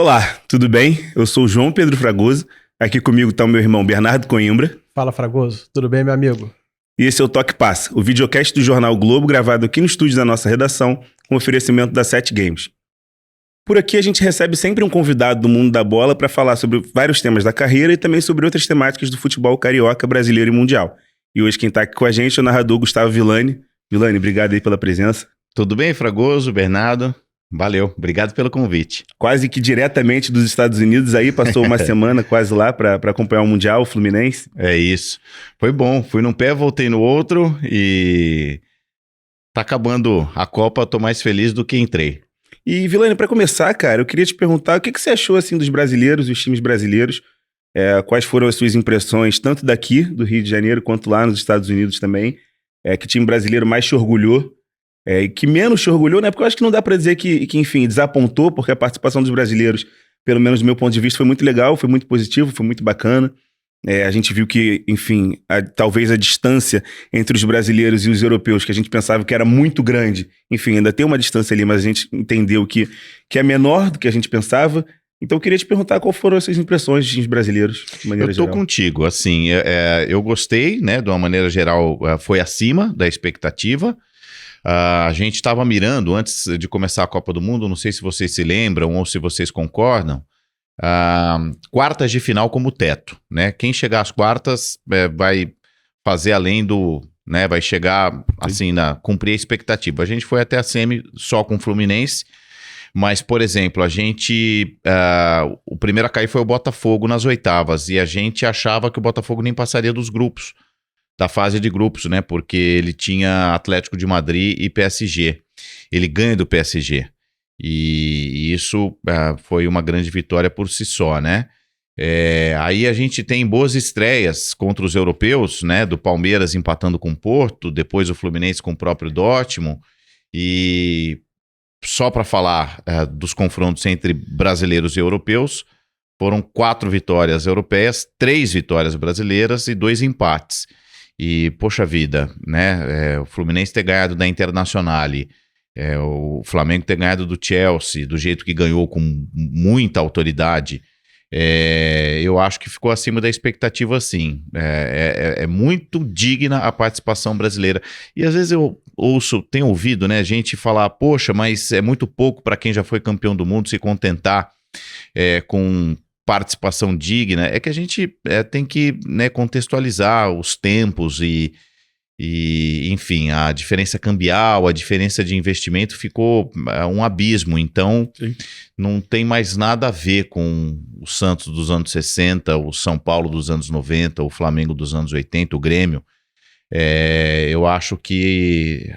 Olá, tudo bem? Eu sou o João Pedro Fragoso. Aqui comigo está o meu irmão Bernardo Coimbra. Fala, Fragoso. Tudo bem, meu amigo? E esse é o Toque Passa, o videocast do Jornal Globo, gravado aqui no estúdio da nossa redação, com oferecimento da 7 Games. Por aqui a gente recebe sempre um convidado do mundo da bola para falar sobre vários temas da carreira e também sobre outras temáticas do futebol carioca, brasileiro e mundial. E hoje quem está aqui com a gente é o narrador Gustavo Villani. Villani, obrigado aí pela presença. Tudo bem, Fragoso, Bernardo? Valeu, obrigado pelo convite. Quase que diretamente dos Estados Unidos aí, passou uma semana quase lá para acompanhar o Mundial, o Fluminense. É isso, foi bom, fui num pé, voltei no outro e tá acabando a Copa, tô mais feliz do que entrei. E Villani, para começar, cara, eu queria te perguntar o que você achou assim dos brasileiros, dos times brasileiros, quais foram as suas impressões, tanto daqui, do Rio de Janeiro, quanto lá nos Estados Unidos também, que time brasileiro mais te orgulhou, e que menos te orgulhou, né? Porque eu acho que não dá para dizer que, enfim, desapontou, porque a participação dos brasileiros, pelo menos do meu ponto de vista, foi muito legal, foi muito positivo, foi muito bacana. A gente viu que, enfim, talvez a distância entre os brasileiros e os europeus, que a gente pensava que era muito grande, enfim, ainda tem uma distância ali, mas a gente entendeu que é menor do que a gente pensava. Então eu queria te perguntar qual foram as suas impressões de times brasileiros, de maneira geral. Eu tô contigo, assim, eu gostei, né, de uma maneira geral, foi acima da expectativa. A gente estava mirando, antes de começar a Copa do Mundo, não sei se vocês se lembram ou se vocês concordam, quartas de final como teto, né? Quem chegar às quartas vai fazer além do, né? Vai chegar assim, cumprir a expectativa. A gente foi até a semi só com o Fluminense, mas, por exemplo, o primeiro a cair foi o Botafogo nas oitavas, e a gente achava que o Botafogo nem passaria dos grupos, da fase de grupos, né? Porque ele tinha Atlético de Madrid e PSG. Ele ganha do PSG. E isso foi uma grande vitória por si só, né? Aí a gente tem boas estreias contra os europeus, né? Do Palmeiras empatando com o Porto, depois o Fluminense com o próprio Dortmund. E só para falar dos confrontos entre brasileiros e europeus, foram 4 vitórias europeias, 3 vitórias brasileiras e 2 empates. E, poxa vida, né? O Fluminense ter ganhado da Internazionale, o Flamengo ter ganhado do Chelsea, do jeito que ganhou, com muita autoridade, eu acho que ficou acima da expectativa, sim. É muito digna a participação brasileira. E às vezes eu tenho ouvido, né, gente falar, poxa, mas é muito pouco para quem já foi campeão do mundo se contentar com participação digna. É que a gente tem que, né, contextualizar os tempos e, enfim, a diferença cambial, a diferença de investimento ficou um abismo. Então, sim, não tem mais nada a ver com o Santos dos anos 60, o São Paulo dos anos 90, o Flamengo dos anos 80, o Grêmio. Eu acho que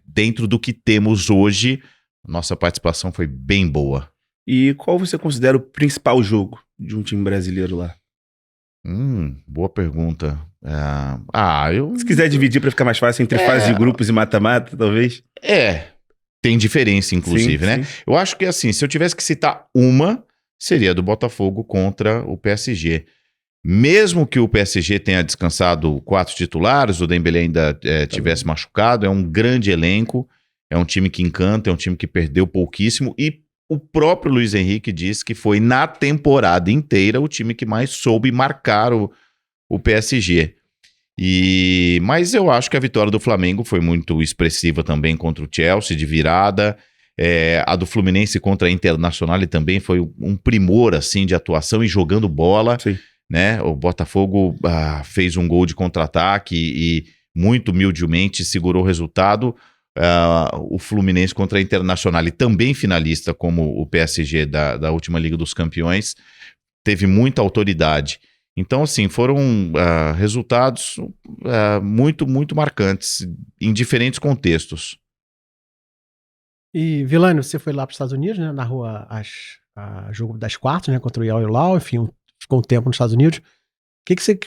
dentro do que temos hoje, nossa participação foi bem boa. E qual você considera o principal jogo de um time brasileiro lá? Boa pergunta. Se quiser dividir para ficar mais fácil entre fase de grupos e mata-mata, talvez. Tem diferença, inclusive, sim, né? Sim. Eu acho que, assim, se eu tivesse que citar uma, seria do Botafogo contra o PSG. Mesmo que o PSG tenha descansado 4 titulares, o Dembélé ainda tivesse machucado, é um grande elenco, é um time que encanta, é um time que perdeu pouquíssimo, e o próprio Luiz Henrique disse que foi, na temporada inteira, o time que mais soube marcar o PSG. Mas eu acho que a vitória do Flamengo foi muito expressiva também contra o Chelsea, de virada. A do Fluminense contra a Internazionale também foi um primor, assim, de atuação e jogando bola. Sim. Né? O Botafogo fez um gol de contra-ataque e muito humildemente segurou o resultado. O Fluminense contra a Internazionale, também finalista como o PSG da última Liga dos Campeões, teve muita autoridade. Então, assim, foram resultados muito, muito marcantes em diferentes contextos. E, Villani, você foi lá para os Estados Unidos, né? Narrou jogo das quartas, né? Contra o Al Hilal, enfim, ficou um tempo nos Estados Unidos. O que você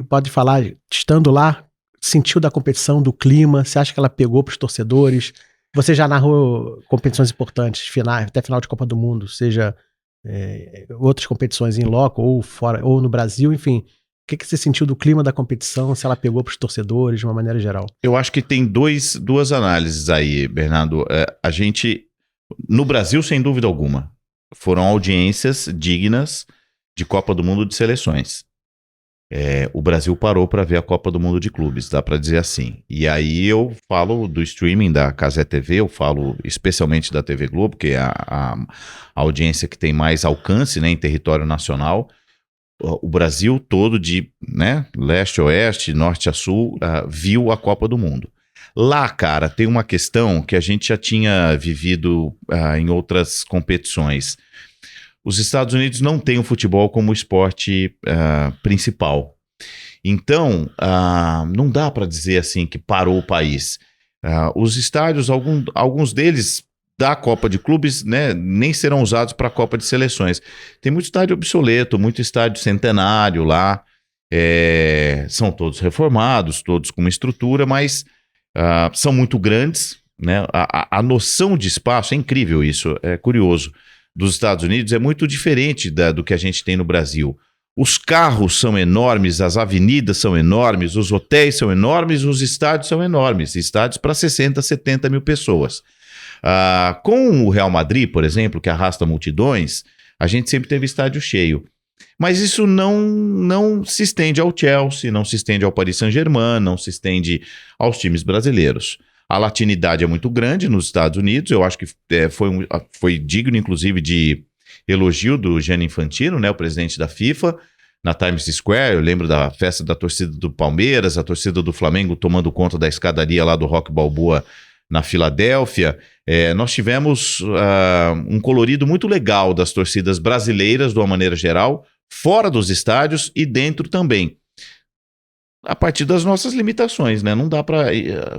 pode falar, estando lá, sentiu da competição, do clima? Você acha que ela pegou para os torcedores? Você já narrou competições importantes, até final de Copa do Mundo, seja outras competições em loco ou fora, ou no Brasil, enfim. O que você sentiu do clima da competição, se ela pegou para os torcedores de uma maneira geral? Eu acho que tem duas análises aí, Bernardo. A gente, no Brasil, sem dúvida alguma, foram audiências dignas de Copa do Mundo de seleções. O Brasil parou para ver a Copa do Mundo de clubes, dá para dizer assim. E aí eu falo do streaming da Cazé TV, eu falo especialmente da TV Globo, que é a audiência que tem mais alcance, né, em território nacional. O Brasil todo, de, né, leste a oeste, norte a sul, viu a Copa do Mundo. Lá, cara, tem uma questão que a gente já tinha vivido em outras competições. Os Estados Unidos não têm o futebol como esporte principal. Então, não dá para dizer assim que parou o país. Os estádios, alguns deles da Copa de Clubes, né, nem serão usados para a Copa de Seleções. Tem muito estádio obsoleto, muito estádio centenário lá. São todos reformados, todos com uma estrutura, mas são muito grandes, né? A noção de espaço é incrível, isso é curioso. Dos Estados Unidos é muito diferente do que a gente tem no Brasil. Os carros são enormes, as avenidas são enormes, os hotéis são enormes, os estádios são enormes. Estádios para 60, 70 mil pessoas. Com o Real Madrid, por exemplo, que arrasta multidões, a gente sempre teve estádio cheio. Mas isso não se estende ao Chelsea, não se estende ao Paris Saint-Germain, não se estende aos times brasileiros. A latinidade é muito grande nos Estados Unidos, eu acho que foi digno, inclusive, de elogio do Gianni Infantino, né, o presidente da FIFA, na Times Square. Eu lembro da festa da torcida do Palmeiras, a torcida do Flamengo tomando conta da escadaria lá do Rock Balboa na Filadélfia. Nós tivemos um colorido muito legal das torcidas brasileiras, de uma maneira geral, fora dos estádios e dentro também. A partir das nossas limitações, né? Não dá para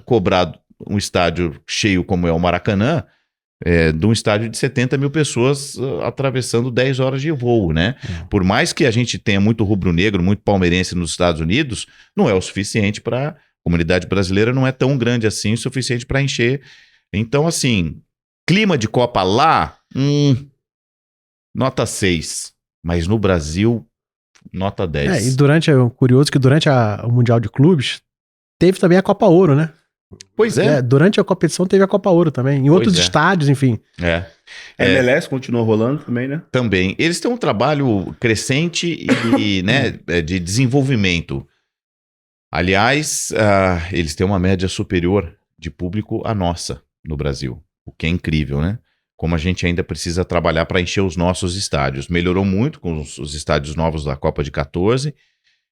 cobrar um estádio cheio como é o Maracanã, de um estádio de 70 mil pessoas atravessando 10 horas de voo, né? Por mais que a gente tenha muito rubro-negro, muito palmeirense nos Estados Unidos, não é o suficiente para... A comunidade brasileira não é tão grande assim, o suficiente para encher. Então, assim, clima de Copa lá, nota 6. Mas no Brasil, nota 10. E curioso que durante o Mundial de Clubes, teve também a Copa Ouro, né? Pois é. Durante a competição teve a Copa Ouro também, em outros estádios, enfim. A MLS continua rolando também, né? Também. Eles têm um trabalho crescente e né, de desenvolvimento. Aliás, eles têm uma média superior de público à nossa no Brasil, o que é incrível, né? Como a gente ainda precisa trabalhar para encher os nossos estádios. Melhorou muito com os estádios novos da Copa de 14,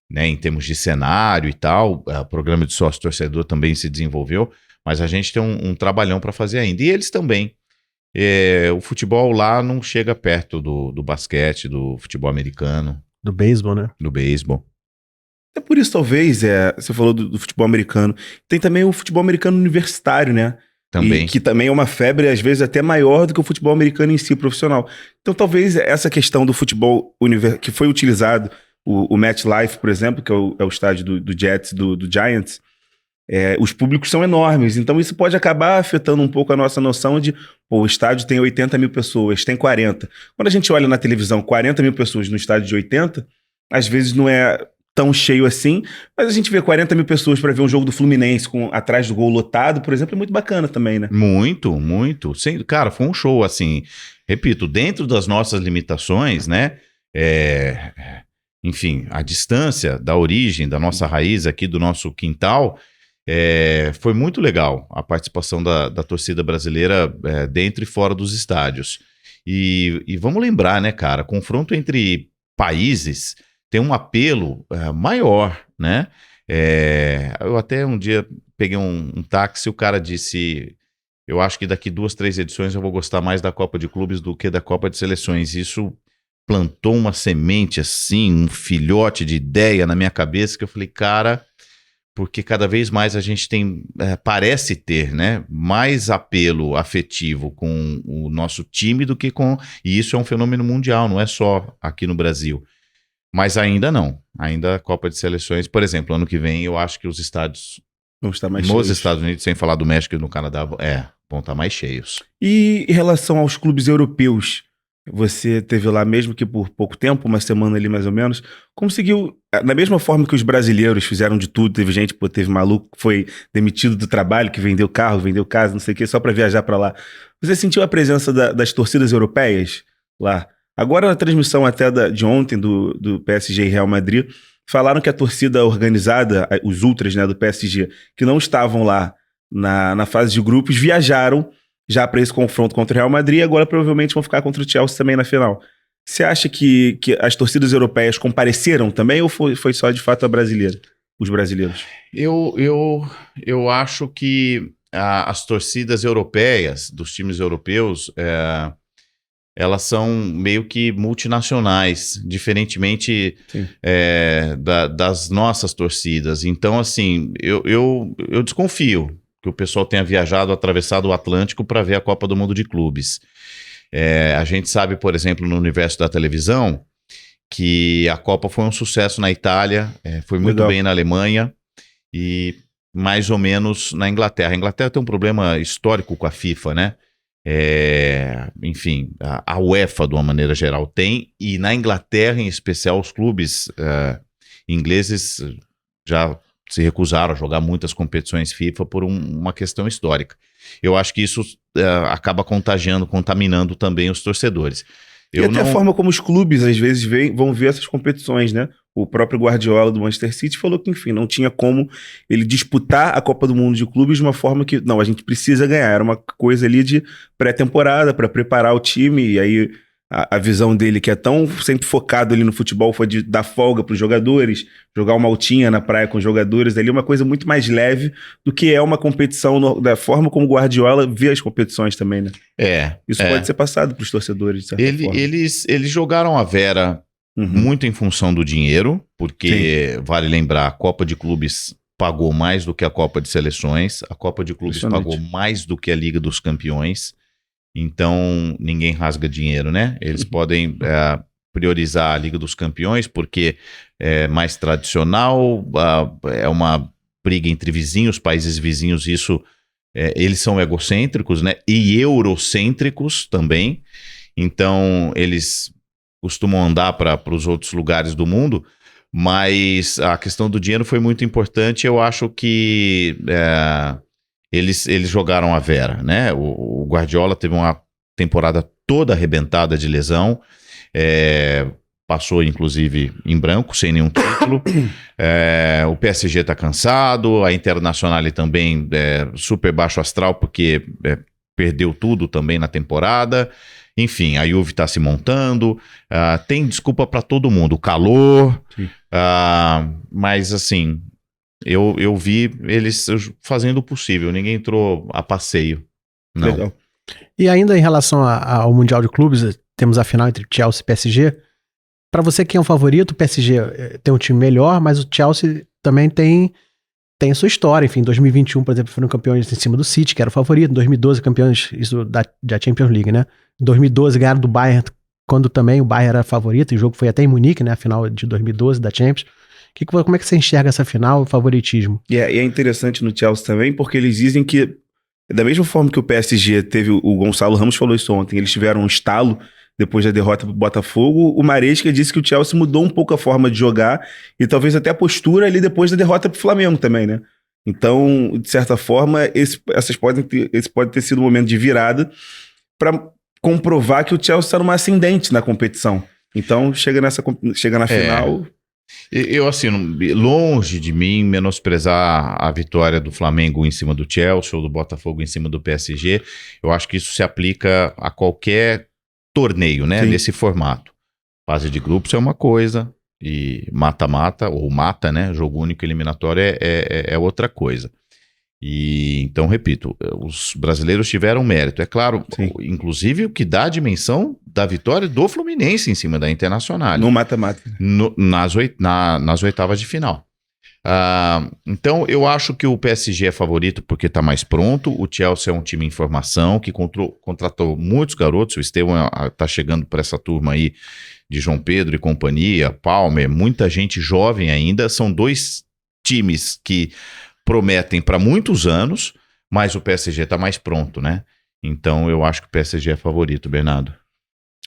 né, em termos de cenário e tal, o programa de sócio-torcedor também se desenvolveu, mas a gente tem um trabalhão para fazer ainda. E eles também. O futebol lá não chega perto do basquete, do futebol americano. Do beisebol, né? Do beisebol. É por isso, talvez, você falou do futebol americano. Tem também o futebol americano universitário, né? Também. E que também é uma febre, às vezes, até maior do que o futebol americano em si, profissional. Então, talvez essa questão do futebol que foi utilizado, o MetLife, por exemplo, que é o estádio do Jets, do Giants, os públicos são enormes. Então, isso pode acabar afetando um pouco a nossa noção de, o estádio tem 80 mil pessoas, tem 40. Quando a gente olha na televisão 40 mil pessoas no estádio de 80, às vezes não é tão cheio assim, mas a gente vê 40 mil pessoas para ver um jogo do Fluminense atrás do gol lotado, por exemplo, é muito bacana também, né? Muito, muito. Cara, foi um show, assim, repito, dentro das nossas limitações, né? Enfim, a distância da origem, da nossa raiz aqui, do nosso quintal, foi muito legal a participação da torcida brasileira dentro e fora dos estádios. E vamos lembrar, né, cara, confronto entre países tem um apelo maior, né? Eu até um dia peguei um táxi e o cara disse, eu acho que daqui 2, 3 edições eu vou gostar mais da Copa de Clubes do que da Copa de Seleções. Isso plantou uma semente assim, um filhote de ideia na minha cabeça que eu falei, cara, porque cada vez mais a gente tem, parece ter, né, mais apelo afetivo com o nosso time do que com... E isso é um fenômeno mundial, não é só aqui no Brasil. Mas ainda não. Ainda a Copa de Seleções, por exemplo, ano que vem eu acho que os estádios vão estar mais nos cheios. Estados Unidos, sem falar do México e do Canadá, vão estar mais cheios. E em relação aos clubes europeus, você teve lá mesmo que por pouco tempo, uma semana ali mais ou menos, conseguiu, da mesma forma que os brasileiros fizeram de tudo, teve gente, teve maluco que foi demitido do trabalho, que vendeu carro, vendeu casa, não sei o que, só para viajar para lá. Você sentiu a presença das torcidas europeias lá. Agora, na transmissão até de ontem do PSG e Real Madrid, falaram que a torcida organizada, os ultras, né, do PSG, que não estavam lá na fase de grupos, viajaram já para esse confronto contra o Real Madrid e agora provavelmente vão ficar contra o Chelsea também na final. Você acha que as torcidas europeias compareceram também ou foi só de fato a brasileira, os brasileiros? Eu acho que as torcidas europeias, dos times europeus, elas são meio que multinacionais, diferentemente das nossas torcidas. Então, assim, eu desconfio que o pessoal tenha viajado, atravessado o Atlântico para ver a Copa do Mundo de Clubes. A gente sabe, por exemplo, no universo da televisão, que a Copa foi um sucesso na Itália, foi muito bem na Alemanha e mais ou menos na Inglaterra. A Inglaterra tem um problema histórico com a FIFA, né? Enfim, a UEFA, de uma maneira geral, tem, e na Inglaterra, em especial, os clubes ingleses já se recusaram a jogar muitas competições FIFA por uma questão histórica. Eu acho que isso acaba contaminando também os torcedores. E até a forma como os clubes, às vezes, vão ver essas competições, né? O próprio Guardiola do Manchester City falou que, enfim, não tinha como ele disputar a Copa do Mundo de clubes de uma forma que, não, a gente precisa ganhar. Era uma coisa ali de pré-temporada para preparar o time, e aí a visão dele, que é tão sempre focado ali no futebol, foi de dar folga para os jogadores, jogar uma altinha na praia com os jogadores, ali uma coisa muito mais leve do que é uma competição, da forma como o Guardiola vê as competições também, né? Isso pode ser passado para os torcedores, de certa forma. Eles jogaram a Vera muito em função do dinheiro, porque, vale lembrar, a Copa de Clubes pagou mais do que a Copa de Seleções, a Copa de Clubes pagou mais do que a Liga dos Campeões. Então, ninguém rasga dinheiro, né? Eles podem priorizar a Liga dos Campeões porque é mais tradicional, é uma briga entre vizinhos, países vizinhos, isso, eles são egocêntricos, né? E eurocêntricos também. Então, eles costumam andar para os outros lugares do mundo, mas a questão do dinheiro foi muito importante. Eu acho que eles jogaram a Vera, né? O Guardiola teve uma temporada toda arrebentada de lesão, passou inclusive em branco, sem nenhum título. O PSG tá cansado, a Internacional também super baixo astral, porque perdeu tudo também na temporada. Enfim, a Juve tá se montando, tem desculpa para todo mundo, o calor, mas assim... Eu vi eles fazendo o possível, ninguém entrou a passeio. Não. Legal. E ainda em relação ao Mundial de Clubes, temos a final entre Chelsea e PSG. Para você, quem é o favorito? O PSG tem um time melhor, mas o Chelsea também tem sua história. Enfim, em 2021, por exemplo, foram campeões em cima do City, que era o favorito. Em 2012, campeões da Champions League, né? Em 2012, ganharam do Bayern, quando também o Bayern era favorito. O jogo foi até em Munique, né? A final de 2012 da Champions. Como é que você enxerga essa final, o favoritismo? E é interessante no Chelsea também, porque eles dizem que, da mesma forma que o PSG teve, o Gonçalo Ramos falou isso ontem, eles tiveram um estalo depois da derrota pro Botafogo, o Maresca disse que o Chelsea mudou um pouco a forma de jogar e talvez até a postura ali depois da derrota pro Flamengo também, né? Então, de certa forma, esse pode ter sido um momento de virada para comprovar que o Chelsea está numa ascendente na competição. Então, chega na final... Eu, assim, longe de mim menosprezar a vitória do Flamengo em cima do Chelsea ou do Botafogo em cima do PSG. Eu acho que isso se aplica a qualquer torneio, né? Sim. Nesse formato. Fase de grupos é uma coisa e mata-mata, ou mata, né? Jogo único eliminatório é outra coisa. E então, repito, os brasileiros tiveram mérito. É claro, inclusive o que dá a dimensão da vitória do Fluminense em cima da Internacional. No mata-mata. Nas oitavas de final. Então, eu acho que o PSG é favorito porque está mais pronto. O Chelsea é um time em formação que contratou muitos garotos. O Estevão está chegando para essa turma aí de João Pedro e companhia, Palmer, muita gente jovem ainda. São dois times que prometem para muitos anos, mas o PSG está mais pronto, né? Então eu acho que o PSG é favorito, Bernardo.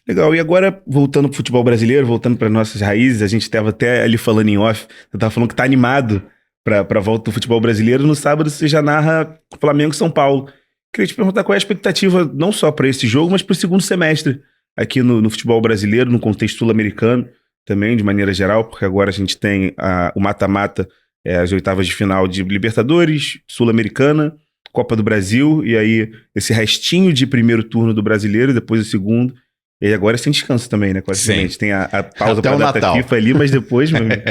Legal, e agora voltando pro futebol brasileiro, voltando para nossas raízes, a gente estava até ali falando em off, você estava falando que tá animado para a volta do futebol brasileiro. No sábado você já narra Flamengo e São Paulo. Queria te perguntar qual é a expectativa não só para esse jogo, mas para o segundo semestre aqui no futebol brasileiro, no contexto sul-americano também, de maneira geral, porque agora a gente tem o mata-mata, as oitavas de final de Libertadores, Sul-Americana, Copa do Brasil, e aí esse restinho de primeiro turno do brasileiro, depois o segundo, e agora é sem descanso também, né? Quase tem a pausa Até para o a data Natal. FIFA ali, mas depois, meu amigo,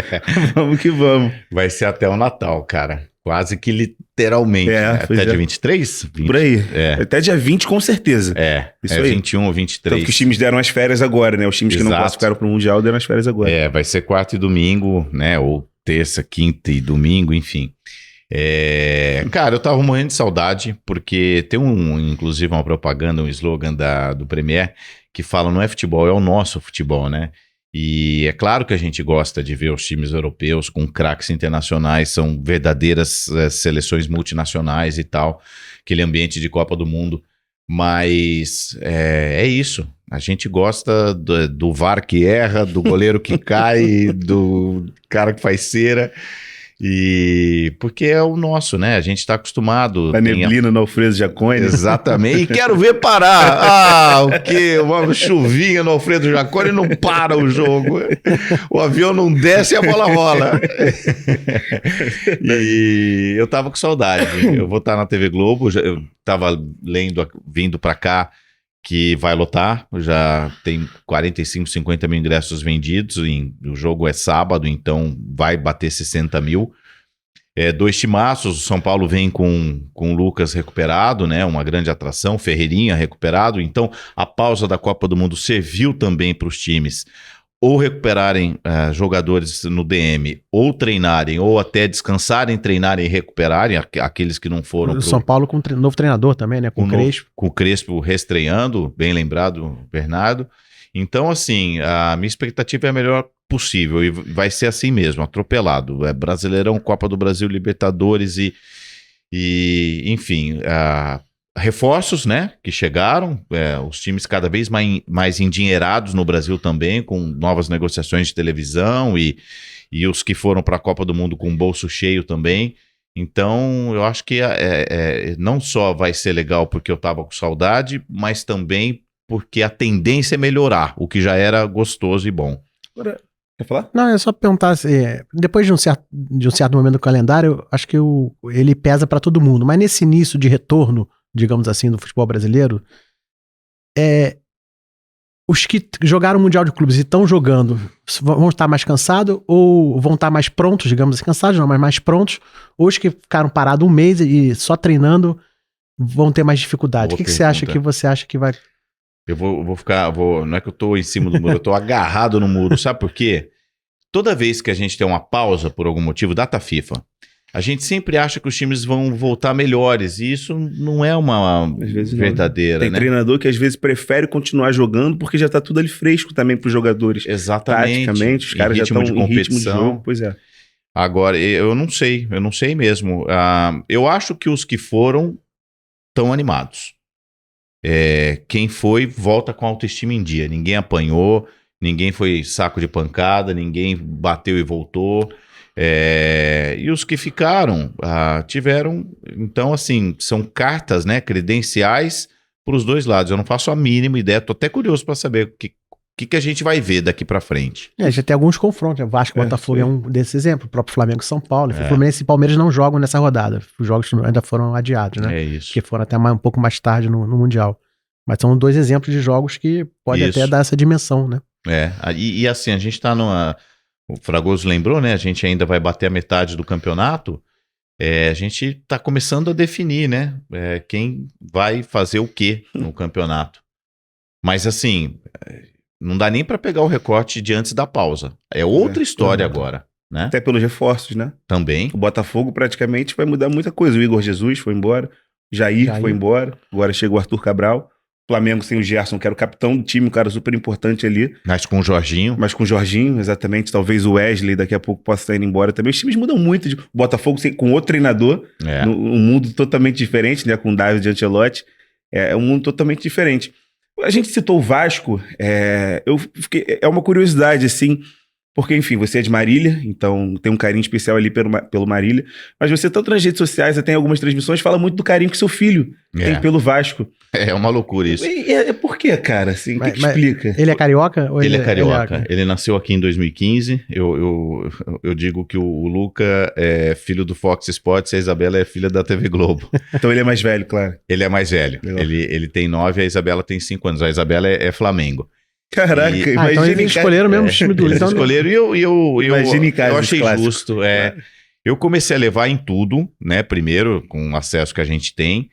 vamos que vamos. Vai ser até o Natal, cara. Quase que literalmente. Né? Até dia 23? 20, por aí. É. Até dia 20, com certeza. Isso aí. 21 ou 23. Tanto que os times deram as férias agora, né? Os times que não classificaram para o Mundial deram as férias agora. Vai ser quarta e domingo, né? Ou terça, quinta e domingo, enfim. Cara, eu tava morrendo de saudade, porque tem inclusive uma propaganda, um slogan do Premier, que fala, não é futebol, é o nosso futebol, né? E é claro que a gente gosta de ver os times europeus com craques internacionais, são verdadeiras seleções multinacionais e tal, aquele ambiente de Copa do Mundo, mas é isso, a gente gosta do VAR que erra, do goleiro que cai, do cara que faz cera, e porque é o nosso, né? A gente tá acostumado. A neblina no Alfredo Jaconi. Exatamente. E quero ver parar. O quê? Uma chuvinha no Alfredo Jaconi não para o jogo. O avião não desce e a bola rola. E eu tava com saudade. Eu vou estar na TV Globo. Eu tava vindo pra cá, que vai lotar, já tem 45, 50 mil ingressos vendidos, o jogo é sábado, então vai bater 60 mil. 2 timaços, o São Paulo vem com o Lucas recuperado, né, uma grande atração, Ferreirinha recuperado, então a pausa da Copa do Mundo serviu também para os times ou recuperarem jogadores no DM, ou treinarem, ou até descansarem, treinarem e recuperarem, aqueles que não foram. O São Paulo com novo treinador também, né? Com o Crespo. Com o Crespo reestreando, bem lembrado, Bernardo. Então, assim, a minha expectativa é a melhor possível, e vai ser assim mesmo, atropelado. Brasileirão, Copa do Brasil, Libertadores e enfim, reforços, né, que chegaram, os times cada vez mais endinheirados no Brasil também, com novas negociações de televisão e os que foram para a Copa do Mundo com o bolso cheio também. Então, eu acho que não só vai ser legal porque eu estava com saudade, mas também porque a tendência é melhorar, o que já era gostoso e bom. Agora, quer falar? Não, é só perguntar se, depois de um certo momento do calendário, acho que ele pesa para todo mundo, mas nesse início de retorno, digamos assim, do futebol brasileiro, os que jogaram o Mundial de Clubes e estão jogando vão estar mais cansados ou vão estar mais prontos, digamos assim, cansados não, mas mais prontos, ou os que ficaram parados um mês e só treinando vão ter mais dificuldade? O que você acha que vai... Eu vou ficar, não é que eu tô em cima do muro, eu tô agarrado no muro, sabe por quê? Toda vez que a gente tem uma pausa por algum motivo, data FIFA, a gente sempre acha que os times vão voltar melhores, e isso não é uma verdadeira, Tem treinador que às vezes prefere continuar jogando porque já tá tudo ali fresco também pros jogadores. Exatamente. Taticamente, os caras já estão em ritmo de jogo, pois é. Agora, eu não sei mesmo. Eu acho que os que foram estão animados. Quem foi, volta com a autoestima em dia. Ninguém apanhou, ninguém foi saco de pancada, ninguém bateu e voltou. E os que ficaram tiveram, então assim, são cartas, né, credenciais para os dois lados. Eu não faço a mínima ideia, tô até curioso para saber o que a gente vai ver daqui para frente. Já tem alguns confrontos, né? Vasco e Botafogo é um desses exemplos, o próprio Flamengo e São Paulo. O Fluminense e Palmeiras não jogam nessa rodada, os jogos ainda foram adiados, né? É isso. Porque foram até um pouco mais tarde no Mundial. Mas são 2 exemplos de jogos que pode até dar essa dimensão, né? E assim, a gente tá o Fragoso lembrou, né? A gente ainda vai bater a metade do campeonato. A gente tá começando a definir, né? Quem vai fazer o quê no campeonato. Mas assim, não dá nem para pegar o recorte de antes da pausa. É outra história agora, né? Até pelos reforços, né? Também. O Botafogo praticamente vai mudar muita coisa. O Igor Jesus foi embora, o Jair foi embora, agora chega o Arthur Cabral. Flamengo sem o Gerson, que era o capitão do time, um cara super importante ali. Mas com o Jorginho. Exatamente. Talvez o Wesley daqui a pouco possa estar indo embora também. Os times mudam muito. O Botafogo com outro treinador, um mundo totalmente diferente, né? Com o David Ancelotti. É um mundo totalmente diferente. A gente citou o Vasco, é uma curiosidade, assim, Porque, enfim, você é de Marília, então tem um carinho especial ali pelo Marília. Mas você, tanto nas redes sociais, até em algumas transmissões, fala muito do carinho que seu filho tem pelo Vasco. É uma loucura isso. E por quê, cara? Assim, o que explica? Ele é carioca? Ou Ele é carioca. Ele nasceu aqui em 2015. Eu digo que o Luca é filho do Fox Sports e a Isabela é filha da TV Globo. Então ele é mais velho, claro. Ele é mais velho. Ele tem 9, a Isabela tem 5 anos. A Isabela é Flamengo. Caraca, imagina. Então eles escolheram mesmo o time do Eles escolheram e eu achei clássico. justo. Eu comecei a levar em tudo, né? Primeiro, com o acesso que a gente tem.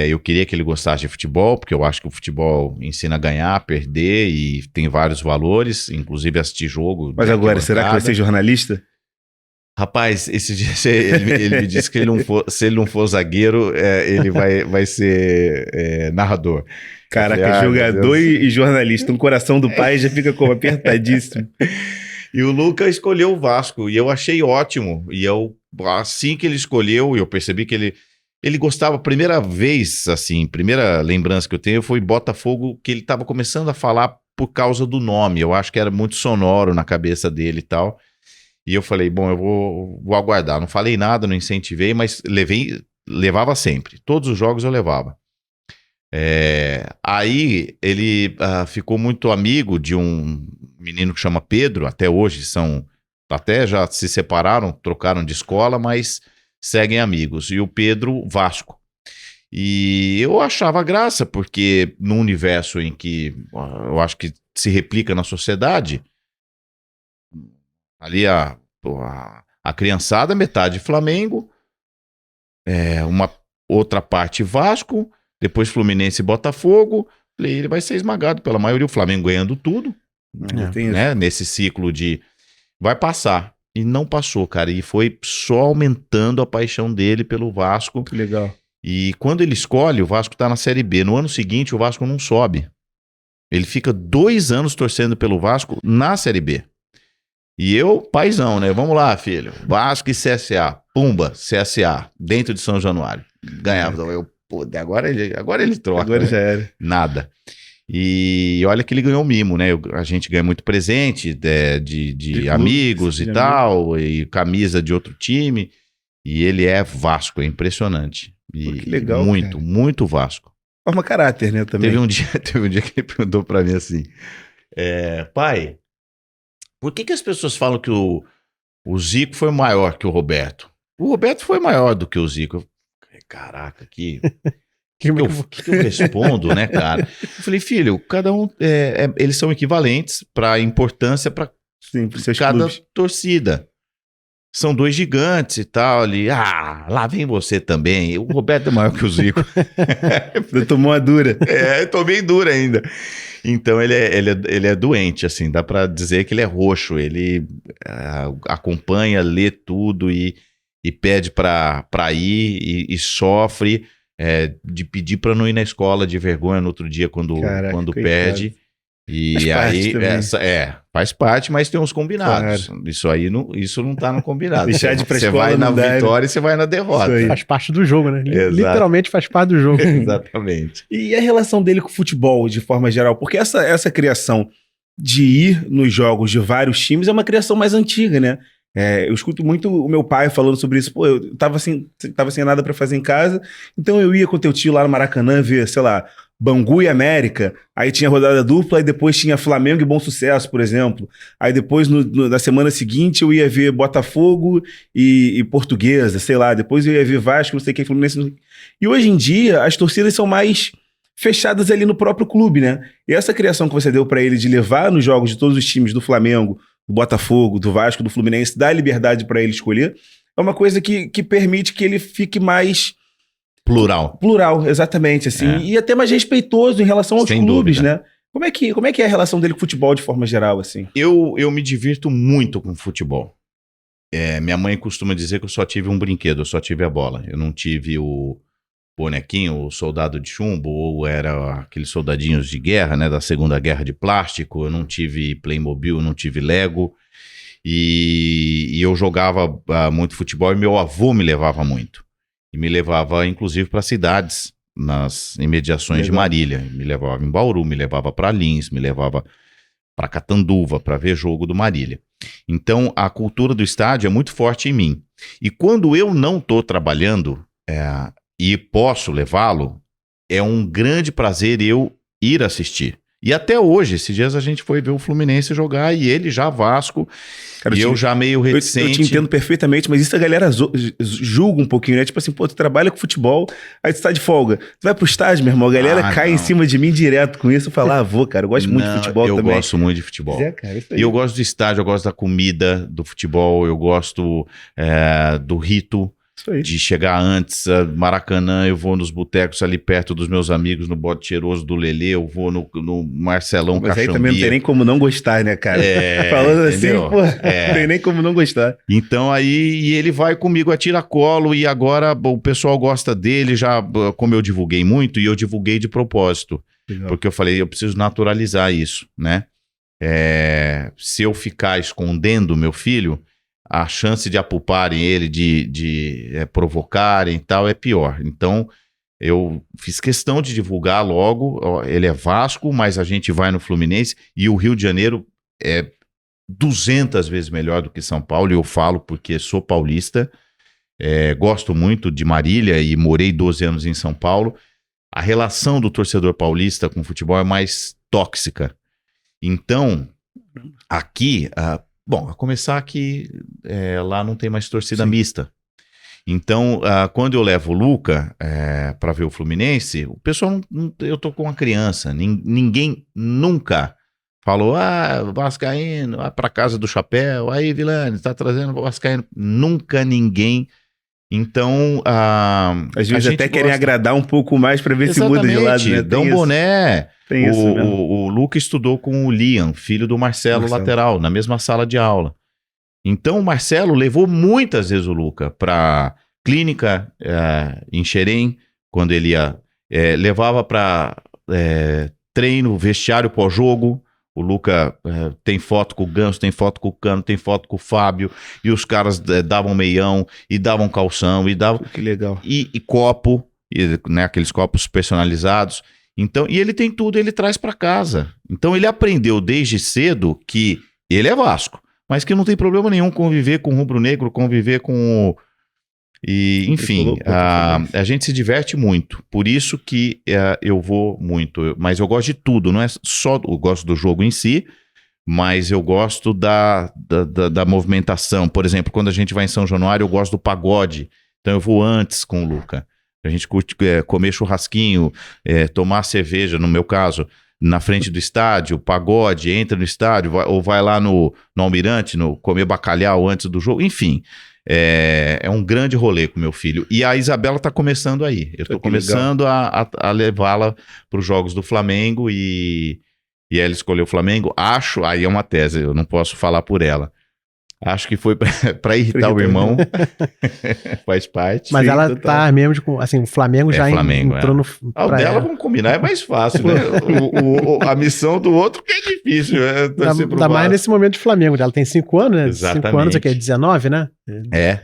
Eu queria que ele gostasse de futebol, porque eu acho que o futebol ensina a ganhar, a perder e tem vários valores, inclusive assistir jogo. Mas agora, será que vai ser jornalista? Rapaz, esse dia ele me disse que se ele não for zagueiro, ele vai ser narrador. Caraca, jogador e jornalista. Um coração do pai já fica como apertadíssimo. E o Luca escolheu o Vasco, e eu achei ótimo. E assim que ele escolheu, eu percebi que ele gostava. Primeira vez, assim, primeira lembrança que eu tenho foi Botafogo, que ele estava começando a falar por causa do nome. Eu acho que era muito sonoro na cabeça dele e tal. E eu falei, bom, eu vou aguardar. Não falei nada, não incentivei, mas levava sempre. Todos os jogos eu levava. Aí ele ficou muito amigo de um menino que chama Pedro, até hoje até já se separaram, trocaram de escola, mas seguem amigos. E o Pedro, Vasco. E eu achava graça, porque no universo em que eu acho que se replica na sociedade, ali a criançada, metade Flamengo, uma outra parte Vasco, depois Fluminense e Botafogo. Falei, ele vai ser esmagado pela maioria, o Flamengo ganhando tudo, né? Nesse ciclo de vai passar. E não passou, cara, e foi só aumentando a paixão dele pelo Vasco. Que legal. E quando ele escolhe, o Vasco tá na Série B. No ano seguinte, o Vasco não sobe. Ele fica 2 anos torcendo pelo Vasco na Série B. E eu, paizão, né? Vamos lá, filho. Vasco e CSA. Pumba, CSA, dentro de São Januário. Ganhava. Agora ele troca. Agora né? já era. Nada. E olha que ele ganhou mimo, né? A gente ganha muito presente de amigos e tal, e camisa de outro time. E ele é Vasco, é impressionante. E que legal, muito, cara. Muito Vasco. Forma caráter, né, também. Teve um dia que ele perguntou pra mim assim, pai, por que as pessoas falam que o Zico foi maior que o Roberto? O Roberto foi maior do que o Zico. Eu falei, caraca, que eu respondo, né, cara? Eu falei, filho, cada um, eles são equivalentes pra importância pra cada clubes. torcida. São 2 gigantes e tal ali. Lá vem você também. O Roberto é maior que o Zico. Você tomou uma dura. Tomei dura ainda. Então ele é doente, assim, dá pra dizer que ele é roxo. Ele acompanha, lê tudo e pede pra ir e sofre de pedir pra não ir na escola de vergonha no outro dia quando perde. E aí, faz parte, mas tem uns combinados. Claro. Isso não tá no combinado. Você vai na vitória e você vai na derrota. Faz parte do jogo, né? Literalmente faz parte do jogo. Exatamente. E a relação dele com o futebol, de forma geral? Porque essa criação de ir nos jogos de vários times é uma criação mais antiga, né? Eu escuto muito o meu pai falando sobre isso. Pô, eu tava sem nada pra fazer em casa, então eu ia com o teu tio lá no Maracanã ver, sei lá, Bangu e América, aí tinha rodada dupla, e depois tinha Flamengo e Bom Sucesso, por exemplo. Aí depois, na semana seguinte, eu ia ver Botafogo e Portuguesa, sei lá. Depois eu ia ver Vasco, não sei o que, Fluminense. E hoje em dia, as torcidas são mais fechadas ali no próprio clube, né? E essa criação que você deu pra ele de levar nos jogos de todos os times do Flamengo, do Botafogo, do Vasco, do Fluminense, dá liberdade pra ele escolher, é uma coisa que permite que ele fique mais... Plural, exatamente, assim. E até mais respeitoso em relação aos clubes, né? Como é que é a relação dele com o futebol de forma geral, assim? Eu me divirto muito com futebol. Minha mãe costuma dizer que eu só tive um brinquedo, eu só tive a bola. Eu não tive o bonequinho, o soldado de chumbo, ou era aqueles soldadinhos de guerra, né? Da Segunda Guerra de plástico. Eu não tive Playmobil, eu não tive Lego. E eu jogava muito futebol e meu avô me levava muito. E me levava, inclusive, para cidades nas imediações de Marília. Me levava em Bauru, me levava para Lins, me levava para Catanduva para ver jogo do Marília. Então, a cultura do estádio é muito forte em mim. E quando eu não estou trabalhando e posso levá-lo, é um grande prazer eu ir assistir. E até hoje, esses dias a gente foi ver o Fluminense jogar e ele já Vasco, Cara, e eu já meio reticente. Eu te entendo perfeitamente, mas isso a galera julga um pouquinho, né? Tipo assim, pô, tu trabalha com futebol, aí tu tá de folga. Tu vai pro estádio, meu irmão, a galera cai em cima de mim direto com isso. Eu falo, vou, cara, eu gosto muito de futebol também. Eu gosto muito de futebol. Cara, isso aí. E eu gosto do estádio, eu gosto da comida do futebol, eu gosto do rito. De chegar antes, Maracanã, eu vou nos botecos ali perto dos meus amigos, no Bode Cheiroso do Lelê, eu vou no Marcelão Caxambia. Mas aí também não tem nem como não gostar, né, cara? Falando entendeu? Assim, pô, não tem nem como não gostar. Então aí ele vai comigo a tiracolo e agora o pessoal gosta dele, já como eu divulguei muito, e eu divulguei de propósito. Legal. Porque eu falei, eu preciso naturalizar isso, né? Se eu ficar escondendo meu filho, a chance de apuparem ele, de provocarem e tal, é pior. Então, eu fiz questão de divulgar logo, ele é Vasco, mas a gente vai no Fluminense, e o Rio de Janeiro é 200 vezes melhor do que São Paulo, e eu falo porque sou paulista, gosto muito de Marília e morei 12 anos em São Paulo. A relação do torcedor paulista com o futebol é mais tóxica. Então, aqui... Bom, a começar que lá não tem mais torcida mista. Então, quando eu levo o Luca para ver o Fluminense, o pessoal, eu tô com uma criança, ninguém nunca falou, Vascaíno, vai pra casa do chapéu, aí Vilani, tá trazendo o Vascaíno. Nunca ninguém. Então, às vezes até querem agradar um pouco mais para ver Exatamente, se muda de lado, né? Dá um boné. Tem isso mesmo. O Luca estudou com o Liam, filho do Marcelo, lateral, na mesma sala de aula. Então o Marcelo levou muitas vezes o Luca para clínica em Xerém, quando ele ia, levava para treino, vestiário pós-jogo. O Luca tem foto com o Ganso, tem foto com o Cano, tem foto com o Fábio, e os caras davam meião, e davam calção, e davam... Que legal. E copo, né, aqueles copos personalizados. Então, e ele tem tudo, ele traz para casa. Então ele aprendeu desde cedo que ele é Vasco, mas que não tem problema nenhum conviver com o rubro-negro, conviver com o... E, enfim, a gente se diverte muito. Por isso que eu vou muito. Mas eu gosto de tudo, não é só... Eu gosto do jogo em si, mas eu gosto da movimentação. Por exemplo, quando a gente vai em São Januário, eu gosto do pagode. Então eu vou antes com o Luca. A gente curte comer churrasquinho, tomar cerveja, no meu caso, na frente do estádio, pagode, entra no estádio, ou vai lá no Almirante, comer bacalhau antes do jogo, enfim. É um grande rolê com meu filho. E a Isabela está começando aí. Eu estou começando a levá-la para os jogos do Flamengo e ela escolheu o Flamengo. Aí é uma tese, eu não posso falar por ela. Acho que foi para irritar o irmão. Faz parte. Mas sim, ela tá mesmo, assim, o Flamengo já entrou no... O dela, vamos combinar, é mais fácil, né? A missão do outro que é difícil. Ainda mais nesse momento de Flamengo. Ela tem 5 anos, né? Exatamente. 5 anos, aqui é 19, né?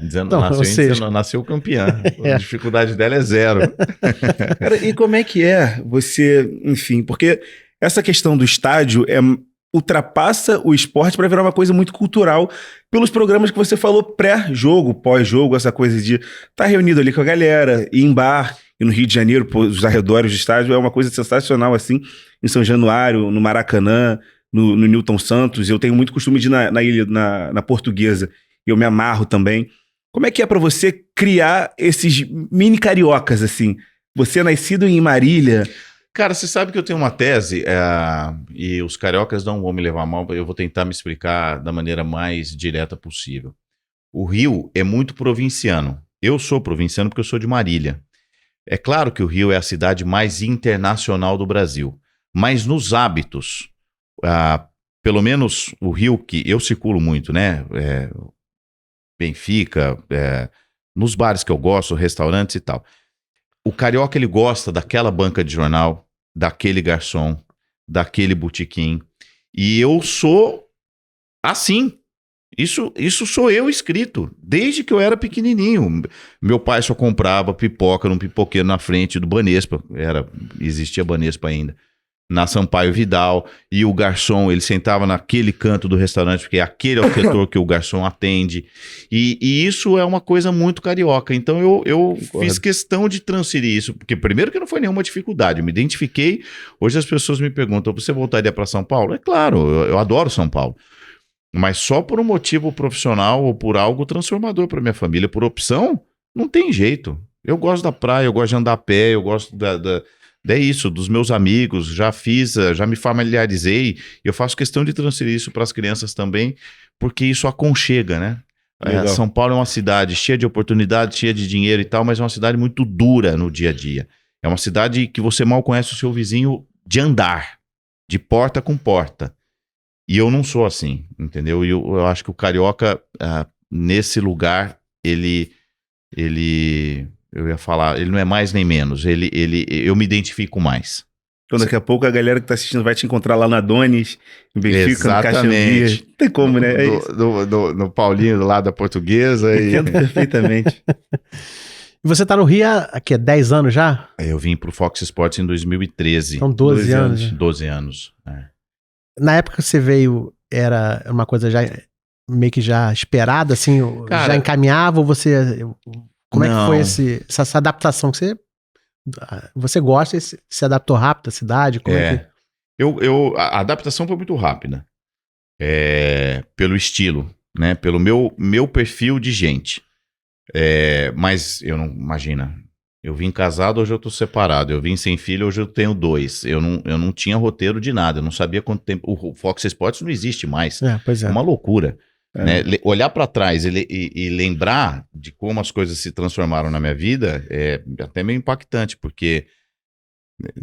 19, nasceu campeã. A dificuldade dela é 0. Cara, e como é que você, enfim, porque essa questão do estádio ultrapassa o esporte para virar uma coisa muito cultural pelos programas que você falou pré-jogo, pós-jogo, essa coisa de estar reunido ali com a galera, ir em bar, e no Rio de Janeiro, os arredores do estádio, é uma coisa sensacional, assim, em São Januário, no Maracanã, no Newton Santos. Eu tenho muito costume de ir na ilha, na Portuguesa, e eu me amarro também. Como é que é para você criar esses mini cariocas, assim? Você é nascido em Marília... Cara, você sabe que eu tenho uma tese, e os cariocas não vão me levar mal, eu vou tentar me explicar da maneira mais direta possível. O Rio é muito provinciano. Eu sou provinciano porque eu sou de Marília. É claro que o Rio é a cidade mais internacional do Brasil, mas nos hábitos, pelo menos o Rio, que eu circulo muito, né? Benfica, nos bares que eu gosto, restaurantes e tal. O carioca, ele gosta daquela banca de jornal, daquele garçom, daquele botequim. E eu sou assim. Isso sou eu escrito, desde que eu era pequenininho. Meu pai só comprava pipoca num pipoqueiro na frente do Banespa. Existia Banespa ainda. na Sampaio Vidal, e o garçom, ele sentava naquele canto do restaurante, porque aquele é o setor que o garçom atende, e isso é uma coisa muito carioca. Então eu fiz questão de transferir isso, porque primeiro que não foi nenhuma dificuldade, eu me identifiquei. Hoje as pessoas me perguntam, você voltaria para São Paulo? É claro, eu adoro São Paulo, mas só por um motivo profissional ou por algo transformador para minha família, por opção, não tem jeito. Eu gosto da praia, eu gosto de andar a pé, eu gosto é isso, dos meus amigos, já me familiarizei, eu faço questão de transferir isso para as crianças também, porque isso aconchega, né? São Paulo é uma cidade cheia de oportunidades, cheia de dinheiro e tal, mas é uma cidade muito dura no dia a dia. É uma cidade que você mal conhece o seu vizinho de andar, de porta com porta. E eu não sou assim, entendeu? E eu acho que o carioca, nesse lugar, eu ia falar, ele não é mais nem menos, eu me identifico mais. Então daqui a pouco a galera que tá assistindo vai te encontrar lá na Adonis, em Benfica, no Caxambi. Não tem como, né? No Paulinho, do lado da Portuguesa. Entendo perfeitamente. E você tá no Rio há 10 anos já? Eu vim pro Fox Sports em 2013. São 12 anos. 12 anos. Na época que você veio, era uma coisa já meio que já esperada, assim? Cara, já encaminhava ou você... Como é que foi essa adaptação que você gosta e se adaptou rápido à cidade? Como é que... A adaptação foi muito rápida. Pelo estilo, né? Pelo meu perfil de gente. Mas eu não... Imagina, eu vim casado, hoje eu tô separado. Eu vim sem filho, hoje eu tenho 2. Eu não tinha roteiro de nada. Eu não sabia quanto tempo... O Fox Sports não existe mais. Pois é. É uma loucura. Né? Olhar para trás e lembrar de como as coisas se transformaram na minha vida é até meio impactante, porque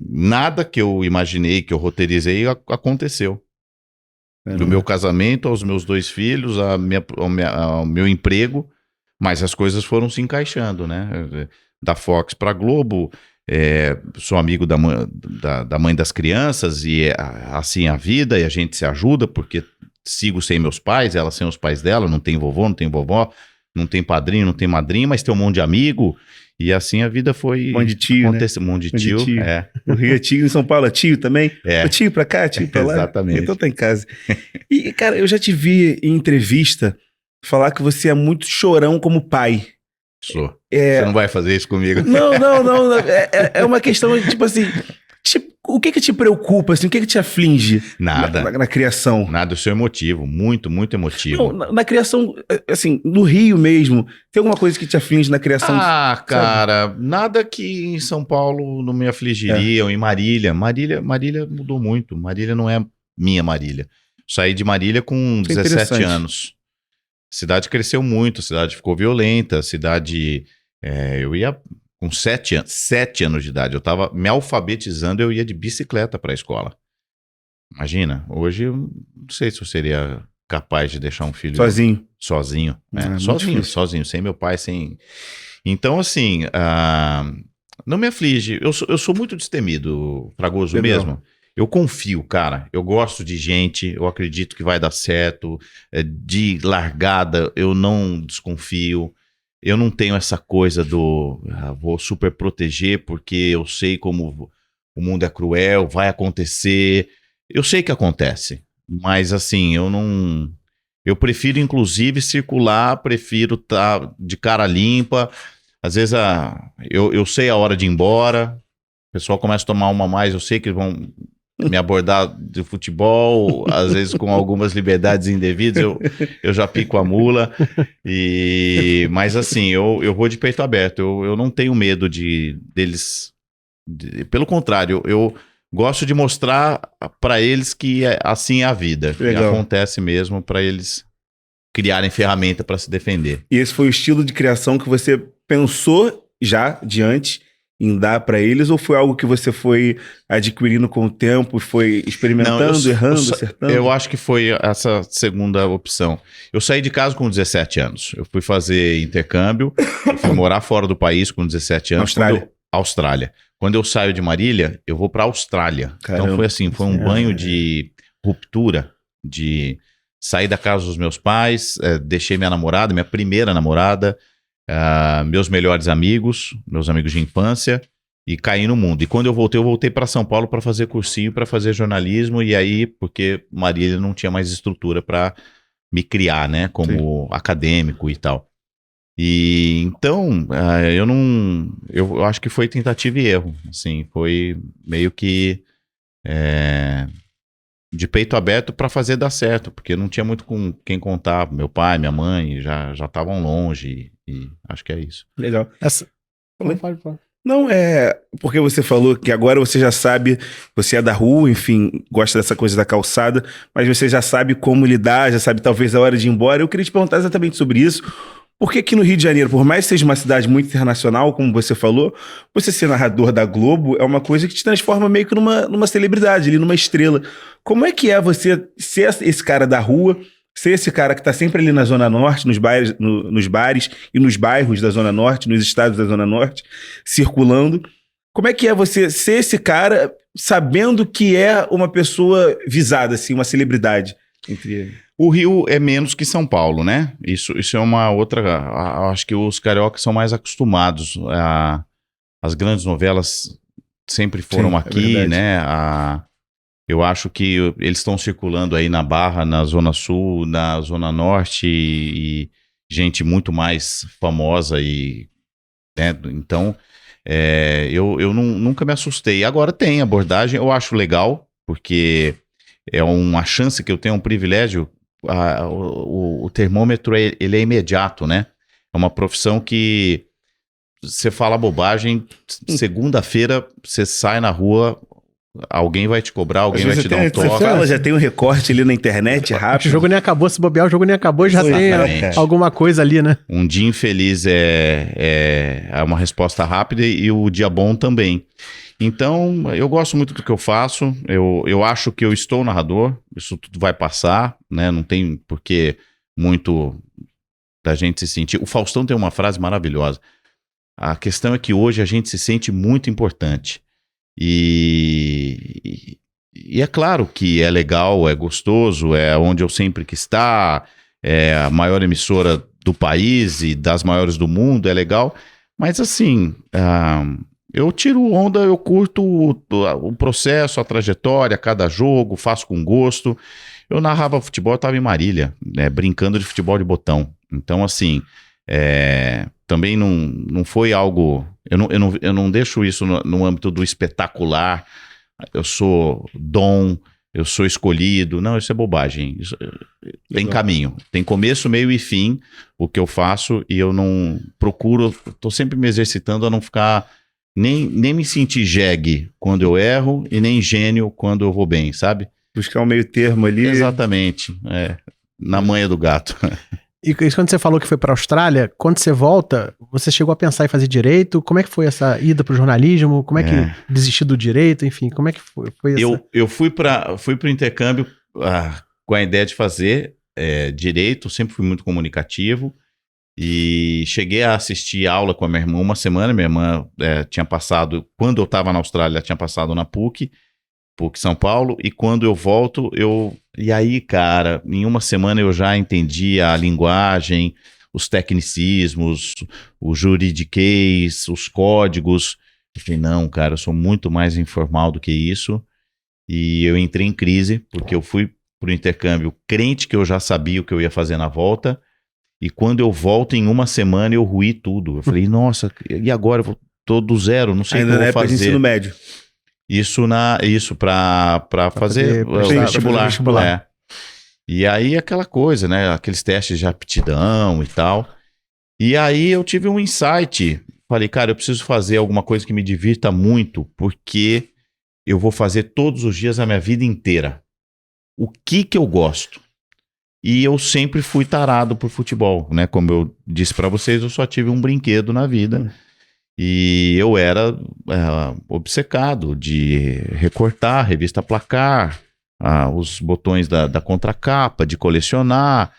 nada que eu imaginei, que eu roteirizei, aconteceu. Do meu casamento aos meus 2 filhos, ao meu emprego, mas as coisas foram se encaixando, né? Da Fox para Globo, sou amigo da mãe das crianças, e assim a vida, e a gente se ajuda, porque sigo sem meus pais, ela sem os pais dela, não tem vovô, não tem vovó, não tem padrinho, não tem madrinha, mas tem um monte de amigo, e assim a vida foi... Monte de tio, né? Um monte de tio. O Rio é tio, em São Paulo é tio também? Tio pra cá, tio pra lá. Exatamente. Então tá em casa. E, cara, eu já te vi em entrevista falar que você é muito chorão como pai. Sou. Você não vai fazer isso comigo? Não. É uma questão de, tipo assim... O que te preocupa, assim? O que te aflige? Nada. Na criação? Nada, eu sou emotivo, muito, muito emotivo. Não, na criação, assim, no Rio mesmo, tem alguma coisa que te aflige na criação? Cara, nada que em São Paulo não me afligiria, ou em Marília. Marília mudou muito, Marília não é minha Marília. Saí de Marília com 17 anos. A cidade cresceu muito, a cidade ficou violenta, a cidade... eu ia... Com 7 anos de idade, eu estava me alfabetizando, eu ia de bicicleta para a escola. Imagina, hoje eu não sei se eu seria capaz de deixar um filho... Sozinho. Sozinho, sozinho, sem meu pai, sem... Então, assim, não me aflige. Eu sou muito destemido, Fragoso, mesmo. Eu confio, cara. Eu gosto de gente, eu acredito que vai dar certo. De largada, eu não desconfio. Eu não tenho essa coisa do vou super proteger porque eu sei como o mundo é cruel, vai acontecer. Eu sei que acontece, mas assim, eu não... Eu prefiro, inclusive, circular, prefiro estar de cara limpa. Às vezes eu sei a hora de ir embora, o pessoal começa a tomar uma a mais, eu sei que vão me abordar de futebol, às vezes com algumas liberdades indevidas, eu já pico a mula, mas assim, eu vou de peito aberto, eu não tenho medo deles, pelo contrário, eu gosto de mostrar para eles que assim é a vida, que acontece mesmo, para eles criarem ferramenta para se defender. E esse foi o estilo de criação que você pensou já de antes em dar para eles, ou foi algo que você foi adquirindo com o tempo, foi experimentando, errando, acertando? Eu acho que foi essa segunda opção. Eu saí de casa com 17 anos. Eu fui fazer intercâmbio, eu fui morar fora do país com 17 anos. Austrália. Quando eu saio de Marília, eu vou para Austrália. Caramba. Então foi assim, foi um banho de ruptura, de sair da casa dos meus pais, deixei minha primeira namorada, meus melhores amigos, meus amigos de infância, e caí no mundo. E quando eu voltei para São Paulo para fazer cursinho, para fazer jornalismo, e aí, porque Marília não tinha mais estrutura para me criar, né, como acadêmico e tal. E então, eu acho que foi tentativa e erro, assim, foi meio que de peito aberto para fazer dar certo, porque não tinha muito com quem contar, meu pai, minha mãe já estavam longe, e acho que é isso. Legal. Pode. Não, porque você falou que agora você já sabe, você é da rua, enfim, gosta dessa coisa da calçada, mas você já sabe como lidar, já sabe talvez a hora de ir embora. Eu queria te perguntar exatamente sobre isso. Por que aqui no Rio de Janeiro, por mais que seja uma cidade muito internacional, como você falou, você ser narrador da Globo é uma coisa que te transforma meio que numa celebridade, ali, numa estrela. Como é que é você ser esse cara da rua, ser esse cara que está sempre ali na Zona Norte, nos bares e nos bairros da Zona Norte, nos estados da Zona Norte, circulando? Como é que é você ser esse cara sabendo que é uma pessoa visada, assim, uma celebridade? O Rio é menos que São Paulo, né? Isso é uma outra... Acho que os cariocas são mais acostumados. As grandes novelas sempre foram aqui, né? Eu acho que eles estão circulando aí na Barra, na Zona Sul, na Zona Norte e gente muito mais famosa e... né? Então, eu nunca me assustei. Agora tem abordagem, eu acho legal, porque é uma chance que eu tenho, um privilégio. O termômetro ele é imediato, né? É uma profissão que você fala bobagem, segunda-feira você sai na rua, alguém vai te cobrar, alguém vai te dar um toque. Você fala, já tem um recorte ali na internet rápido. O jogo nem acabou, se bobear, o jogo nem acabou, já tem alguma coisa ali, né? Um dia infeliz é uma resposta rápida e o dia bom também. Então, eu gosto muito do que eu faço, eu acho que eu estou narrador, isso tudo vai passar, né? Não tem porquê muito da gente se sentir... O Faustão tem uma frase maravilhosa. A questão é que hoje a gente se sente muito importante. E é claro que é legal, é gostoso, é onde eu sempre quis estar, é a maior emissora do país e das maiores do mundo, é legal, mas assim... eu tiro onda, eu curto o processo, a trajetória, cada jogo, faço com gosto. Eu narrava futebol, eu estava em Marília, né, brincando de futebol de botão. Então, assim, também não foi algo... Eu não deixo isso no âmbito do espetacular. Eu sou dom, eu sou escolhido. Não, isso é bobagem. Isso, tem caminho. Tem começo, meio e fim o que eu faço e eu não procuro... Estou sempre me exercitando a não ficar... Nem me sentir jegue quando eu erro e nem gênio quando eu vou bem, sabe? Buscar um meio termo ali. Exatamente, na manha do gato. E isso quando você falou que foi para a Austrália, quando você volta, você chegou a pensar em fazer direito? Como é que foi essa ida para o jornalismo? Como é que desistiu do direito? Enfim, como é que foi essa... Eu fui para o intercâmbio com a ideia de fazer direito, sempre fui muito comunicativo. E cheguei a assistir aula com a minha irmã uma semana. Minha irmã tinha passado, quando eu estava na Austrália, ela tinha passado na PUC São Paulo, e quando eu volto, e aí, cara, em uma semana eu já entendi a linguagem, os tecnicismos, o juridiquês, os códigos. Eu falei, não, cara, eu sou muito mais informal do que isso, e eu entrei em crise, porque eu fui pro intercâmbio crente que eu já sabia o que eu ia fazer na volta. E quando eu volto em uma semana, eu ruí tudo. Eu falei, nossa, e agora? Eu tô do zero, não sei o que eu vou fazer. Ainda ensino médio. Isso para fazer vestibular. E aí aquela coisa, né? Aqueles testes de aptidão e tal. E aí eu tive um insight. Falei, cara, eu preciso fazer alguma coisa que me divirta muito, porque eu vou fazer todos os dias a minha vida inteira. O que eu gosto? E eu sempre fui tarado por futebol, né? Como eu disse para vocês, eu só tive um brinquedo na vida. E eu era obcecado de recortar revista Placar, os botões da contracapa, de colecionar,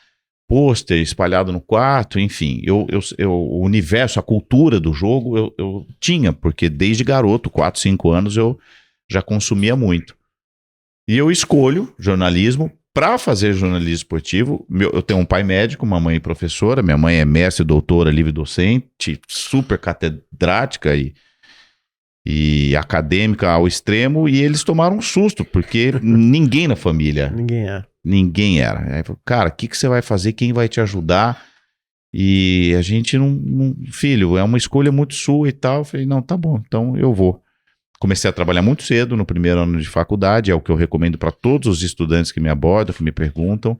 pôster espalhado no quarto, enfim. O universo, a cultura do jogo eu tinha, porque desde garoto, 4, 5 anos, eu já consumia muito. E eu escolho jornalismo. Para fazer jornalismo esportivo, eu tenho um pai médico, uma mãe professora, minha mãe é mestre, doutora, livre docente, super catedrática, e e acadêmica ao extremo, e eles tomaram um susto, porque ninguém na família, ninguém era. Aí falou, cara, o que você vai fazer? Quem vai te ajudar? E a gente filho, é uma escolha muito sua e tal. Eu falei, não, tá bom, então eu vou. Comecei a trabalhar muito cedo, no primeiro ano de faculdade, é o que eu recomendo para todos os estudantes que me abordam, que me perguntam.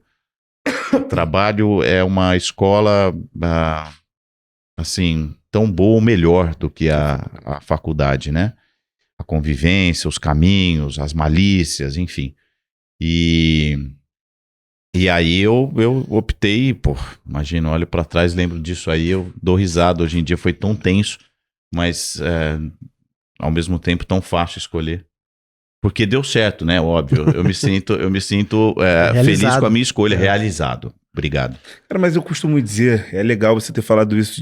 Trabalho é uma escola, assim, tão boa ou melhor do que a faculdade, né? A convivência, os caminhos, as malícias, enfim. E aí eu optei, pô, imagina, olho para trás, lembro disso aí, eu dou risada. Hoje em dia foi tão tenso, mas ao mesmo tempo tão fácil escolher. Porque deu certo, né? Óbvio. Eu me sinto feliz com a minha escolha, realizado. Obrigado. Cara, mas eu costumo dizer, é legal você ter falado isso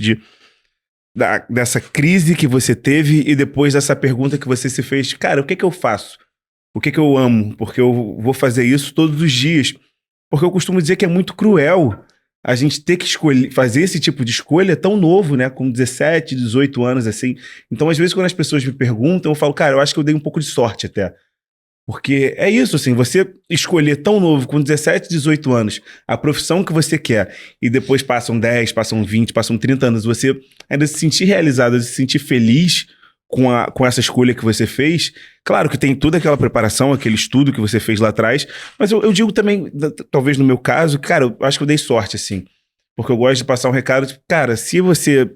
dessa crise que você teve e depois dessa pergunta que você se fez, cara, o que eu faço? O que eu amo? Porque eu vou fazer isso todos os dias. Porque eu costumo dizer que é muito cruel a gente ter que escolher, fazer esse tipo de escolha tão novo, né? Com 17, 18 anos, assim. Então, às vezes, quando as pessoas me perguntam, eu falo, cara, eu acho que eu dei um pouco de sorte até. Porque é isso, assim, você escolher tão novo, com 17, 18 anos, a profissão que você quer, e depois passam 10, passam 20, passam 30 anos, você ainda se sentir realizado, se sentir feliz com essa escolha que você fez. Claro que tem toda aquela preparação, aquele estudo que você fez lá atrás, mas eu digo também, talvez no meu caso, cara, eu acho que eu dei sorte, assim, porque eu gosto de passar um recado, tipo, cara, se você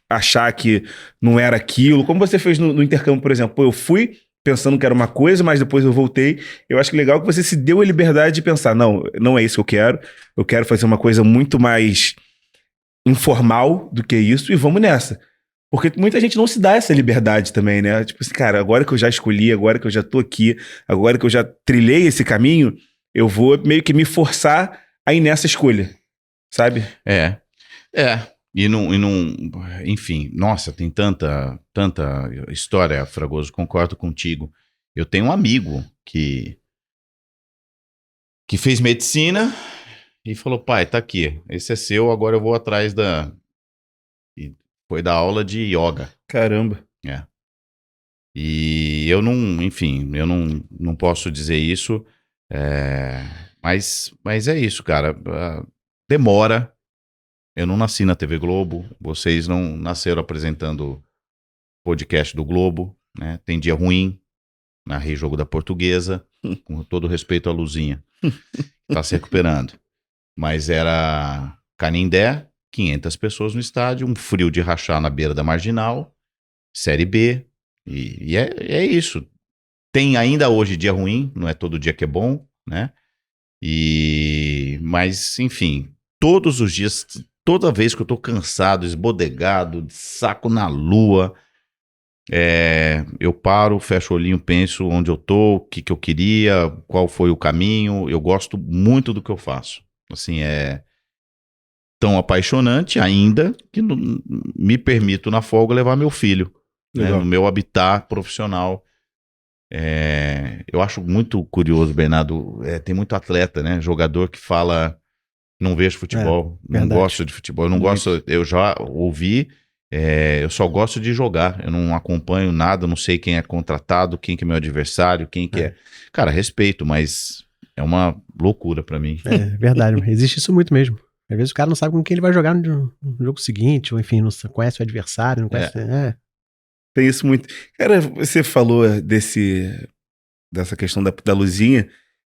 achar que não era aquilo, como você fez no intercâmbio, por exemplo, pô, eu fui pensando que era uma coisa, mas depois eu voltei. Eu acho que legal que você se deu a liberdade de pensar, não é isso que eu quero fazer uma coisa muito mais informal do que isso, e vamos nessa. Porque muita gente não se dá essa liberdade também, né? Tipo assim, cara, agora que eu já escolhi, agora que eu já tô aqui, agora que eu já trilhei esse caminho, eu vou meio que me forçar a ir nessa escolha, sabe? E não, enfim, nossa, tem tanta história, Fragoso, concordo contigo. Eu tenho um amigo que fez medicina e falou, pai, tá aqui, esse é seu, agora eu vou atrás e foi dar aula de yoga. Caramba. E eu não posso dizer isso, mas é isso, cara, demora. Eu não nasci na TV Globo, vocês não nasceram apresentando podcast do Globo, né? Tem dia ruim, narrei jogo da Portuguesa, com todo respeito à Luzinha, tá se recuperando. Mas era Canindé, 500 pessoas no estádio, um frio de rachar na beira da Marginal, Série B, e é isso. Tem ainda hoje dia ruim, não é todo dia que é bom, né? Mas, enfim, todos os dias, toda vez que eu tô cansado, esbodegado, de saco na lua, eu paro, fecho o olhinho, penso onde eu tô, o que eu queria, qual foi o caminho. Eu gosto muito do que eu faço. Assim, é tão apaixonante ainda que me permito na folga levar meu filho, né, no meu habitat profissional. Eu acho muito curioso, Bernardo, tem muito atleta, né, jogador que fala, não vejo futebol, não gosto de futebol, eu não gosto, eu já ouvi, eu só gosto de jogar, eu não acompanho nada, não sei quem é contratado, quem que é meu adversário, quem que é. Cara, respeito, mas é uma loucura pra mim. É verdade, existe isso muito mesmo. Às vezes o cara não sabe com quem ele vai jogar no jogo seguinte, ou enfim, não conhece o adversário, não conhece... Tem isso muito. Cara, você falou dessa questão da Luzinha.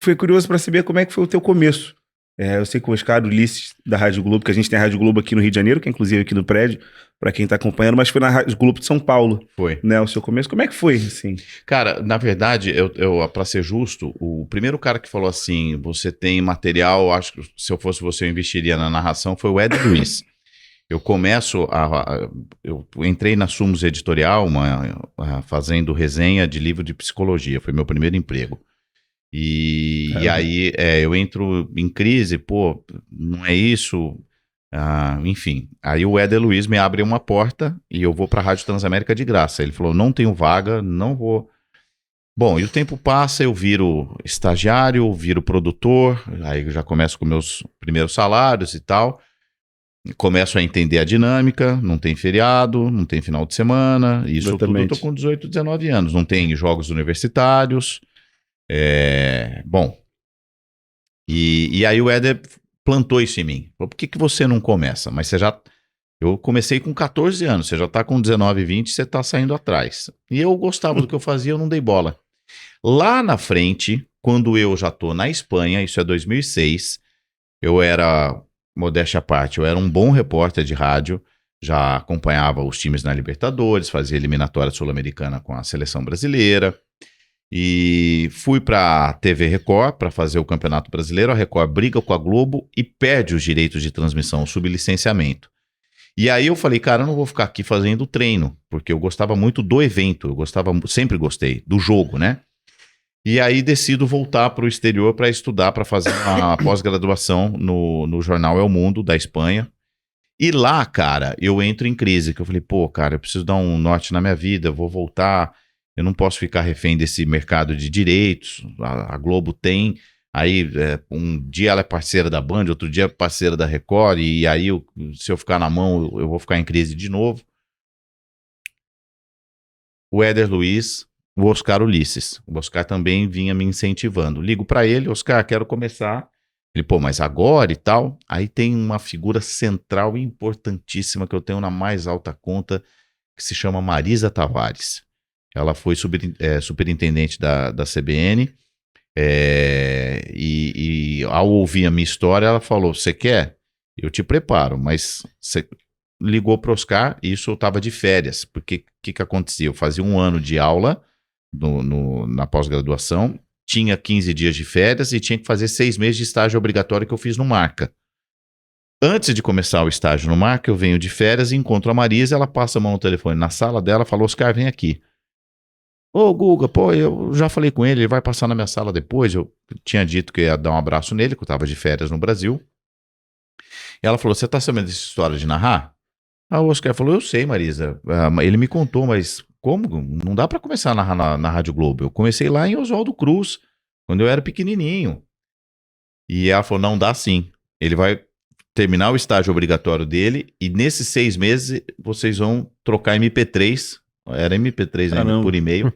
Foi curioso para saber como é que foi o teu começo. Eu sei que o Oscar Ulisses, da Rádio Globo, que a gente tem a Rádio Globo aqui no Rio de Janeiro, que é inclusive aqui no prédio, para quem tá acompanhando, mas foi na Rádio Globo de São Paulo. Foi. Né, o seu começo. Como é que foi, assim? Cara, na verdade, para ser justo, o primeiro cara que falou assim, você tem material, acho que se eu fosse você, eu investiria na narração, foi o Ed Luiz. Eu eu entrei na Sumos Editorial, fazendo resenha de livro de psicologia, foi meu primeiro emprego. E aí eu entro em crise, pô, não é isso, enfim. Aí o Éder Luiz me abre uma porta e eu vou para a Rádio Transamérica de graça. Ele falou, não tenho vaga, não vou. Bom, e o tempo passa, eu viro estagiário, viro produtor, aí eu já começo com meus primeiros salários e tal. começo a entender a dinâmica, não tem feriado, não tem final de semana, isso tudo eu tô com 18, 19 anos, não tem jogos universitários, bom, e aí o Éder plantou isso em mim, falou, por que você não começa? Mas eu comecei com 14 anos, você já tá com 19, 20, você tá saindo atrás, e eu gostava do que eu fazia, eu não dei bola. Lá na frente, quando eu já tô na Espanha, isso é 2006, eu era, modéstia à parte, eu era um bom repórter de rádio, já acompanhava os times na Libertadores, fazia eliminatória sul-americana com a seleção brasileira, e fui para a TV Record para fazer o Campeonato Brasileiro. A Record briga com a Globo e perde os direitos de transmissão, sublicenciamento. E aí eu falei, cara, eu não vou ficar aqui fazendo treino, porque eu gostava muito do evento, sempre gostei do jogo, né? E aí decido voltar para o exterior para estudar, para fazer uma pós-graduação no jornal El Mundo, da Espanha. E lá, cara, eu entro em crise, que eu falei, pô, cara, eu preciso dar um norte na minha vida, eu vou voltar, eu não posso ficar refém desse mercado de direitos, a Globo tem, aí um dia ela é parceira da Band, outro dia é parceira da Record, e aí se eu ficar na mão, eu vou ficar em crise de novo. O Éder Luiz, o Oscar Ulisses. O Oscar também vinha me incentivando. Ligo para ele, Oscar, quero começar. Ele, pô, mas agora e tal. Aí tem uma figura central e importantíssima que eu tenho na mais alta conta, que se chama Marisa Tavares. Ela foi superintendente da CBN. E ao ouvir a minha história, ela falou, você quer? Eu te preparo, mas você ligou para o Oscar e isso eu estava de férias, porque o que acontecia? Eu fazia 1 ano de aula na pós-graduação, tinha 15 dias de férias e tinha que fazer 6 meses de estágio obrigatório que eu fiz no Marca. Antes de começar o estágio no Marca, eu venho de férias e encontro a Marisa, ela passa a mão no telefone na sala dela, falou, Oscar, vem aqui. Ô, Guga, pô, eu já falei com ele vai passar na minha sala depois, eu tinha dito que ia dar um abraço nele, que eu estava de férias no Brasil. E ela falou, você tá sabendo dessa história de narrar? Ah, o Oscar falou, eu sei, Marisa. Ele me contou, mas como? Não dá para começar a narrar na Rádio Globo. Eu comecei lá em Oswaldo Cruz, quando eu era pequenininho. E ela falou, não dá sim. Ele vai terminar o estágio obrigatório dele e nesses 6 meses vocês vão trocar MP3. Era MP3 ainda, por e-mail.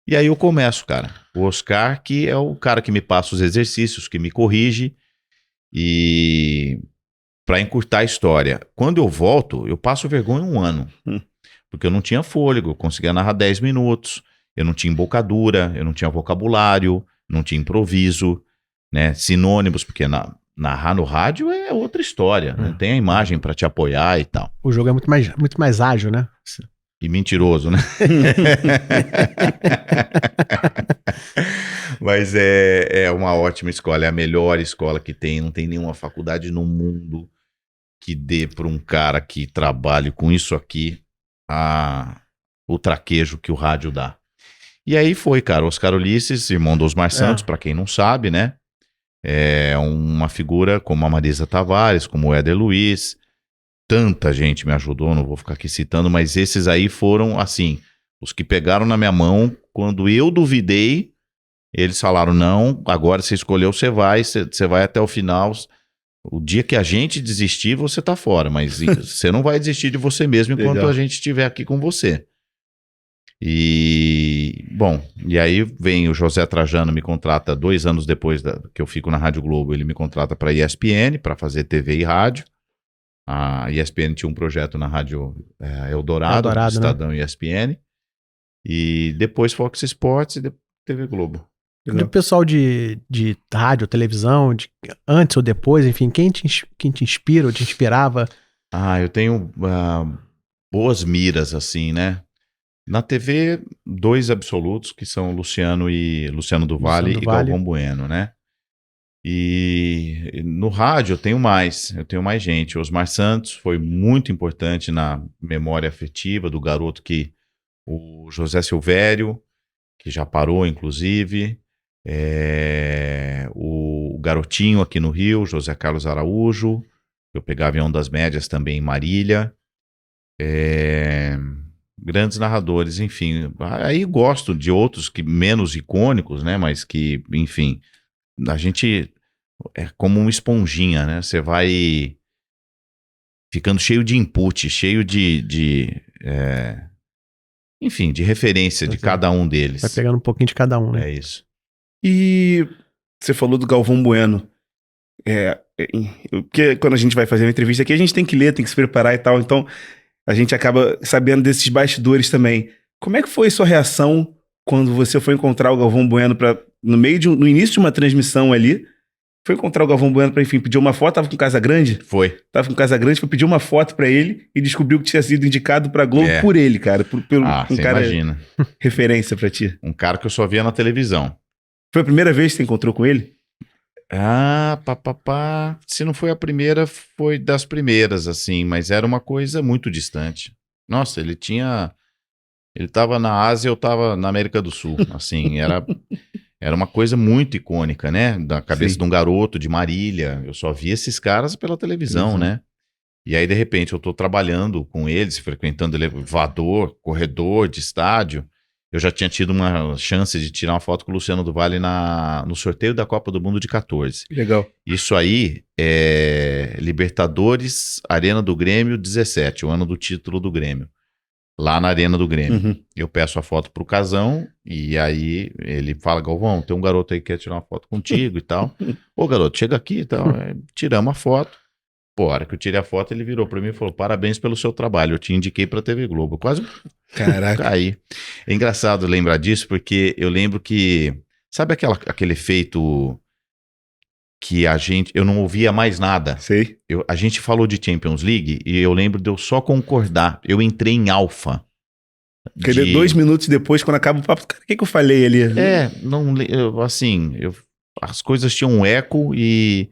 E aí eu começo, cara. O Oscar, que é o cara que me passa os exercícios, que me corrige. E para encurtar a história, quando eu volto, eu passo vergonha 1 ano. Porque eu não tinha fôlego, eu conseguia narrar 10 minutos, eu não tinha embocadura, eu não tinha vocabulário, não tinha improviso, né? Sinônimos, porque narrar no rádio é outra história, né? Tem a imagem para te apoiar e tal. O jogo é muito mais ágil, né? E mentiroso, né? Mas é uma ótima escola, é a melhor escola que tem, não tem nenhuma faculdade no mundo que dê para um cara que trabalhe com isso aqui o traquejo que o rádio dá. E aí foi, cara, Oscar Ulisses, irmão do Osmar Santos, para quem não sabe, né? É uma figura como a Marisa Tavares, como o Éder Luiz, tanta gente me ajudou, não vou ficar aqui citando, mas esses aí foram, assim, os que pegaram na minha mão, quando eu duvidei, eles falaram, não, agora você escolheu, você vai até o final. O dia que a gente desistir, você tá fora, mas você não vai desistir de você mesmo enquanto Legal. a gente estiver aqui com você. E, bom, e aí vem o José Trajano, me contrata 2 anos depois que eu fico na Rádio Globo, ele me contrata para a ESPN, para fazer TV e rádio. A ESPN tinha um projeto na Rádio Eldorado, Estadão, né? ESPN. E depois Fox Sports e TV Globo. Do pessoal de rádio, televisão, antes ou depois, enfim, quem te inspira ou te inspirava? Eu tenho boas miras, assim, né? Na TV, 2 absolutos, que são Luciano do Vale e Galvão Bueno, né? E no rádio eu tenho mais gente. Osmar Santos foi muito importante na memória afetiva do garoto o José Silvério, que já parou, inclusive. O garotinho aqui no Rio, José Carlos Araújo, eu pegava em Ondas Médias também em Marília, grandes narradores, enfim, aí gosto de outros que menos icônicos, né, mas que, enfim, a gente é como uma esponjinha, né, você vai ficando cheio de input, cheio enfim, de referência de cada um deles. Vai pegando um pouquinho de cada um, né? É isso. E você falou do Galvão Bueno. Porque quando a gente vai fazer uma entrevista aqui, a gente tem que ler, tem que se preparar e tal. Então, a gente acaba sabendo desses bastidores também. Como é que foi sua reação quando você foi encontrar o Galvão Bueno no início de uma transmissão ali? Foi encontrar o Galvão Bueno pra, enfim, pedir uma foto, tava com Casa Grande? Foi. Tava com Casa Grande, foi pedir uma foto pra ele e descobriu que tinha sido indicado pra Globo por ele, cara. Um você cara imagina. referência pra ti. Um cara que eu só via na televisão. Foi a primeira vez que você encontrou com ele? Se não foi a primeira, foi das primeiras, assim, mas era uma coisa muito distante. Nossa, ele tava na Ásia, eu tava na América do Sul, assim, era uma coisa muito icônica, né, da cabeça de um garoto de Marília, eu só via esses caras pela televisão, né, e aí de repente eu tô trabalhando com eles, frequentando elevador, corredor de estádio. Eu já tinha tido uma chance de tirar uma foto com o Luciano do Vale no sorteio da Copa do Mundo de 14. Legal. Isso aí é Libertadores, Arena do Grêmio 17, o ano do título do Grêmio. Lá na Arena do Grêmio. Eu peço a foto pro Casão e aí ele fala: Galvão, tem um garoto aí que quer tirar uma foto contigo e tal. Ô garoto, chega aqui e tal. Tiramos a foto. Pô, a hora que eu tirei a foto, ele virou pra mim e falou: parabéns pelo seu trabalho, eu te indiquei pra TV Globo. Eu quase caí. É engraçado lembrar disso, porque eu lembro que... Sabe aquele efeito que eu não ouvia mais nada? Sei. A gente falou de Champions League e eu lembro de eu só concordar. Eu entrei em alfa. 2 minutos depois, quando acaba o papo, cara, o que eu falei ali? As coisas tinham um eco e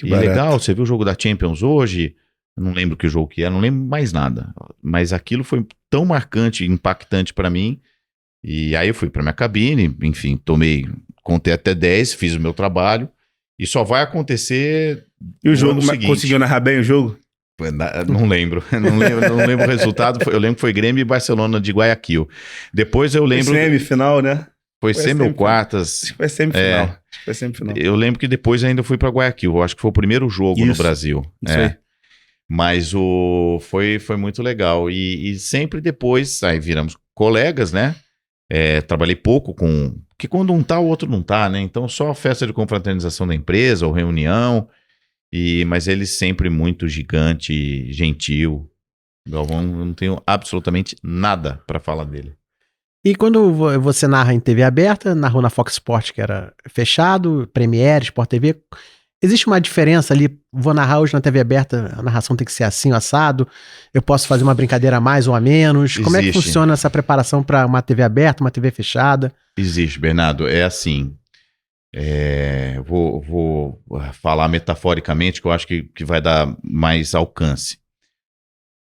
legal, você viu o jogo da Champions hoje? Eu não lembro que jogo que era, não lembro mais nada. Mas aquilo foi tão marcante, impactante pra mim. E aí eu fui pra minha cabine, enfim, contei até 10, fiz o meu trabalho. E só vai acontecer. E o jogo, conseguiu narrar bem o jogo? Não lembro. Não lembro o resultado. Eu lembro que foi Grêmio e Barcelona de Guayaquil. Depois eu lembro. Semifinal, né? Foi semi ou quartas. Acho que foi semifinal. Eu lembro que depois ainda fui pra Guayaquil. Eu acho que foi o primeiro jogo no Brasil. Isso aí. Mas foi muito legal. E sempre depois, aí viramos colegas, né? Trabalhei pouco com... Porque quando um tá, o outro não tá, né? Então só festa de confraternização da empresa ou reunião. Mas ele sempre muito gigante, gentil. Galvão, eu não tenho absolutamente nada pra falar dele. E quando você narra em TV aberta, narrou na Fox Sports, que era fechado, Premiere, Sport TV, existe uma diferença ali? Vou narrar hoje na TV aberta, a narração tem que ser assim, assado? Eu posso fazer uma brincadeira a mais ou a menos? Como é que funciona essa preparação para uma TV aberta, uma TV fechada? Existe, Bernardo. É assim... Vou falar metaforicamente, que eu acho que vai dar mais alcance.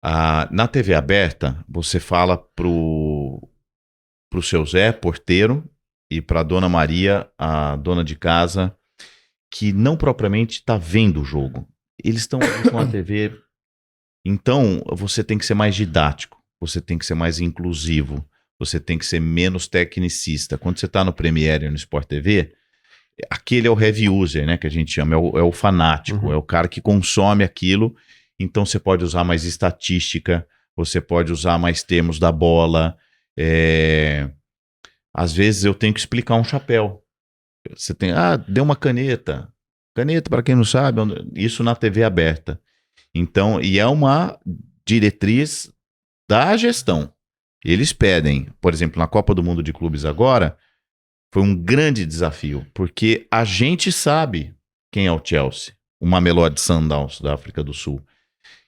Na TV aberta, você fala pro seu Zé, porteiro, e pra Dona Maria, a dona de casa, que não propriamente está vendo o jogo. Eles estão com a TV. Então, você tem que ser mais didático, você tem que ser mais inclusivo, você tem que ser menos tecnicista. Quando você está no Premiere ou no Sport TV, aquele é o heavy user, né, que a gente chama, é o fanático, é o cara que consome aquilo. Então você pode usar mais estatística, você pode usar mais termos da bola. Às vezes eu tenho que explicar um chapéu. Você tem, deu uma caneta. Caneta, para quem não sabe, isso na TV aberta. Então, e é uma diretriz da gestão. Eles pedem, por exemplo, na Copa do Mundo de Clubes agora, foi um grande desafio, porque a gente sabe quem é o Chelsea, o Mamelodi Sundowns da África do Sul.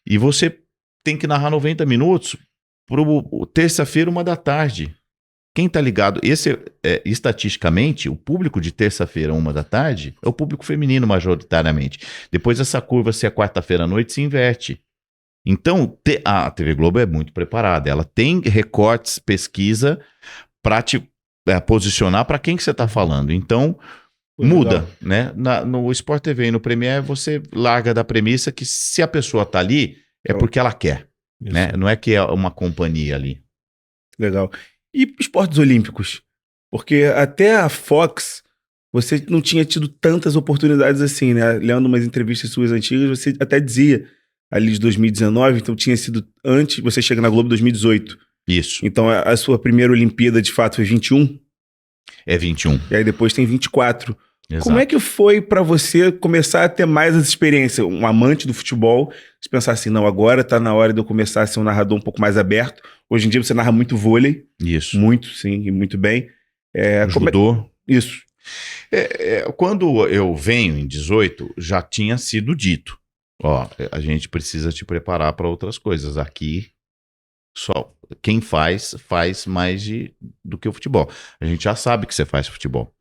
E você tem que narrar 90 minutos para terça-feira, 13h. Quem tá ligado? Estatisticamente, o público de terça-feira, 13h, é o público feminino majoritariamente. Depois essa curva, se é quarta-feira à noite, se inverte. Então, a TV Globo é muito preparada. Ela tem recortes, pesquisa, para te posicionar para quem que você está falando. Então, muda, né? No Sport TV e no Premiere, você larga da premissa que se a pessoa tá ali, é porque ela quer, né? Não é que é uma companhia ali. Legal. E esportes olímpicos? Porque até a Fox, você não tinha tido tantas oportunidades assim, né? Lendo umas entrevistas suas antigas, você até dizia ali de 2019, então tinha sido antes, você chega na Globo em 2018. Isso, Então a sua primeira Olimpíada de fato foi 21, é 21. e aí depois tem 24. Exato. Como é que foi pra você começar a ter mais essa experiência? Um amante do futebol, você pensar assim, não, agora tá na hora de eu começar a ser um narrador um pouco mais aberto. Hoje em dia você narra muito vôlei, Isso. muito, sim, e muito bem. Judô. Isso. Quando eu venho em 18, já tinha sido dito. Ó, a gente precisa te preparar para outras coisas. Aqui, só quem faz mais do que o futebol. A gente já sabe que você faz futebol.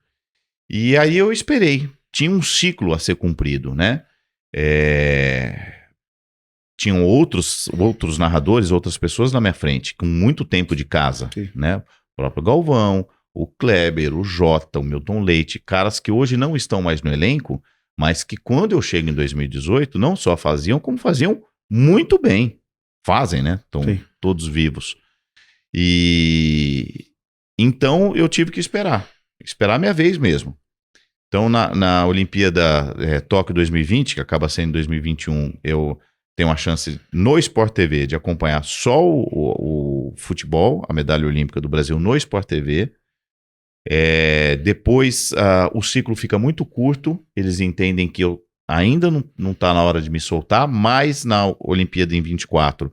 E aí eu esperei. Tinha um ciclo a ser cumprido, né? Tinham outros narradores, outras pessoas na minha frente, com muito tempo de casa, Sim. né? O próprio Galvão, o Kleber, o Jota, o Milton Leite, caras que hoje não estão mais no elenco, mas que quando eu chego em 2018, não só faziam, como faziam muito bem. Fazem, né? Estão todos vivos. E então eu tive que esperar a minha vez mesmo. Então na Olimpíada Tóquio 2020, que acaba sendo 2021, eu tenho a chance no Sport TV de acompanhar só o futebol, a medalha olímpica do Brasil no Sport TV. Depois o ciclo fica muito curto, eles entendem que eu ainda não está na hora de me soltar, mas na Olimpíada em 24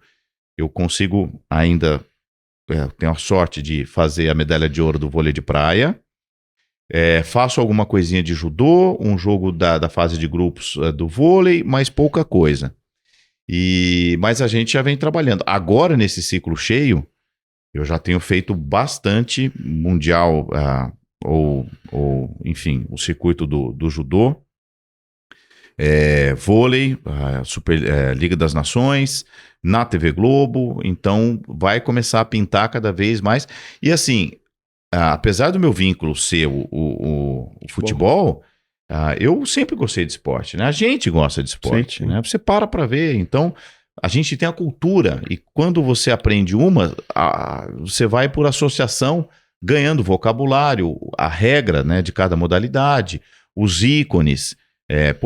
eu consigo ainda, tenho a sorte de fazer a medalha de ouro do vôlei de praia, faço alguma coisinha de judô, um jogo da fase de grupos do vôlei, mas pouca coisa. Mas a gente já vem trabalhando. Agora, nesse ciclo cheio, eu já tenho feito bastante mundial, enfim, o circuito do judô, vôlei, Liga das Nações, na TV Globo, então vai começar a pintar cada vez mais. E assim, apesar do meu vínculo ser o futebol, eu sempre gostei de esporte, né? A gente gosta de esporte, Sim. né? Você para ver, então a gente tem a cultura, e quando você aprende você vai por associação ganhando vocabulário, a regra, né, de cada modalidade, os ícones.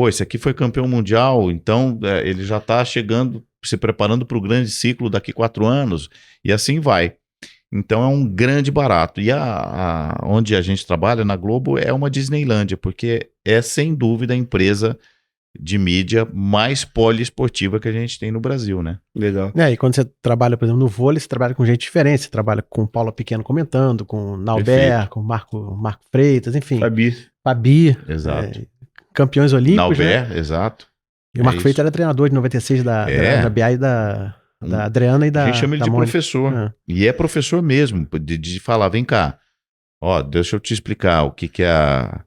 Esse aqui foi campeão mundial, então ele já está chegando, se preparando para o grande ciclo daqui 4 anos, e assim vai. Então é um grande barato. E onde a gente trabalha, na Globo, é uma Disneylândia, porque é sem dúvida a empresa de mídia mais poliesportiva que a gente tem no Brasil, né? Legal. E quando você trabalha, por exemplo, no vôlei, você trabalha com gente diferente, você trabalha com o Paulo Pequeno comentando, com o Nauber, com o Marco Freitas, enfim. Fabi. Exato. Campeões olímpicos, Nauber, né? exato. E o Marco Freitas era treinador de 96 da BA e da Adriana e da... A gente chama ele de Mônica. professor. E é professor mesmo, de falar, vem cá, deixa eu te explicar o que é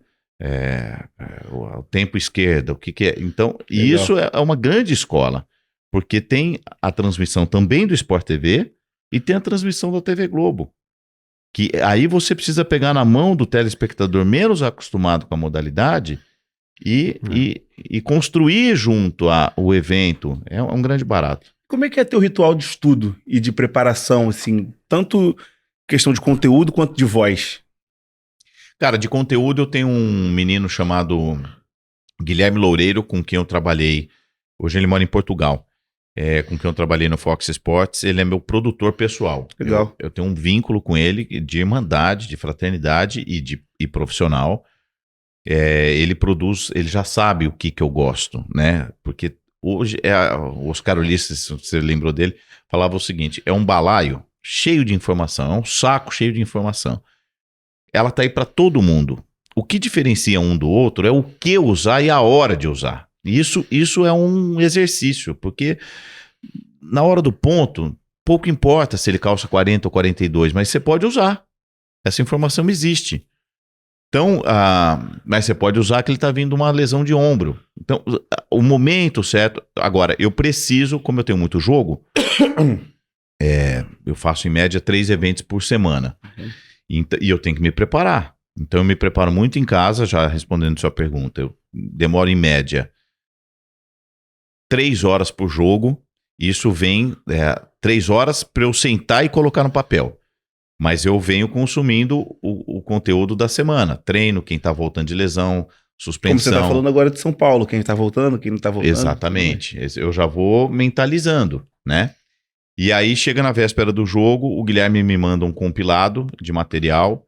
o tempo esquerdo, o que é. Então, isso é uma grande escola, porque tem a transmissão também do Sport TV e tem a transmissão da TV Globo. Que aí você precisa pegar na mão do telespectador menos acostumado com a modalidade e construir junto ao evento. É um grande barato. Como é que é teu ritual de estudo e de preparação, assim, tanto questão de conteúdo quanto de voz? Cara, de conteúdo eu tenho um menino chamado Guilherme Loureiro, com quem eu trabalhei. Hoje ele mora em Portugal. Com quem eu trabalhei no Fox Sports. Ele é meu produtor pessoal. Legal. Eu tenho um vínculo com ele de irmandade, de fraternidade e profissional. Ele produz, ele já sabe o que eu gosto, né? Porque hoje, o Oscar Ulisses, se você lembrou dele, falava o seguinte: é um balaio cheio de informação, é um saco cheio de informação. Ela tá aí para todo mundo. O que diferencia um do outro é o que usar e a hora de usar. Isso é um exercício, porque na hora do ponto, pouco importa se ele calça 40 ou 42, mas você pode usar. Essa informação existe. Então, mas você pode usar que ele está vindo uma lesão de ombro. Então, o momento certo... Agora, eu preciso, como eu tenho muito jogo, eu faço em média 3 eventos por semana. E eu tenho que me preparar. Então eu me preparo muito em casa, já respondendo sua pergunta. Eu demoro em média 3 horas por jogo. Isso vem 3 horas para eu sentar e colocar no papel. Mas eu venho consumindo o conteúdo da semana. Treino, quem está voltando de lesão, suspensão. Como você tá falando agora de São Paulo, quem tá voltando, quem não tá voltando. Exatamente. Eu já vou mentalizando, né? E aí chega na véspera do jogo, o Guilherme me manda um compilado de material.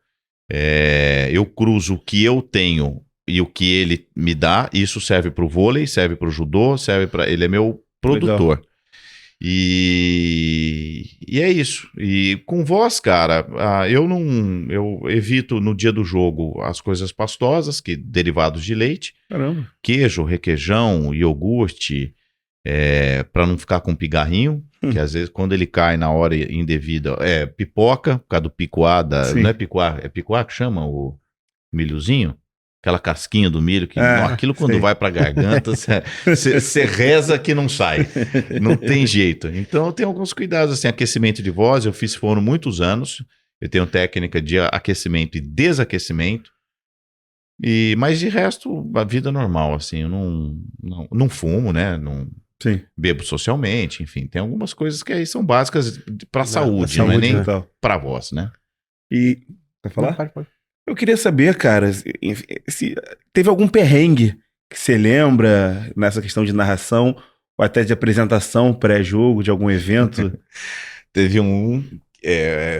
Eu cruzo o que eu tenho e o que ele me dá. Isso serve para o vôlei, serve para o judô, serve para... Ele é meu produtor. Legal. E é isso. E com voz, cara, eu evito no dia do jogo as coisas pastosas, que derivados de leite. Caramba. Queijo, requeijão, iogurte, para não ficar com pigarrinho, que às vezes quando ele cai na hora indevida, pipoca, por causa do picuá, não é picuá que chama o milhozinho? Aquela casquinha do milho, que aquilo quando vai pra garganta, você reza que não sai. Não tem jeito. Então tem alguns cuidados, assim, aquecimento de voz, foram muitos anos. Eu tenho técnica de aquecimento e desaquecimento. Mas de resto, a vida normal, assim, eu não fumo, né? Não bebo socialmente, enfim. Tem algumas coisas que aí são básicas pra saúde, não é nem pra voz, né? E... Quer falar? Não, pode. Eu queria saber, cara, se teve algum perrengue que você lembra nessa questão de narração ou até de apresentação pré-jogo de algum evento? Teve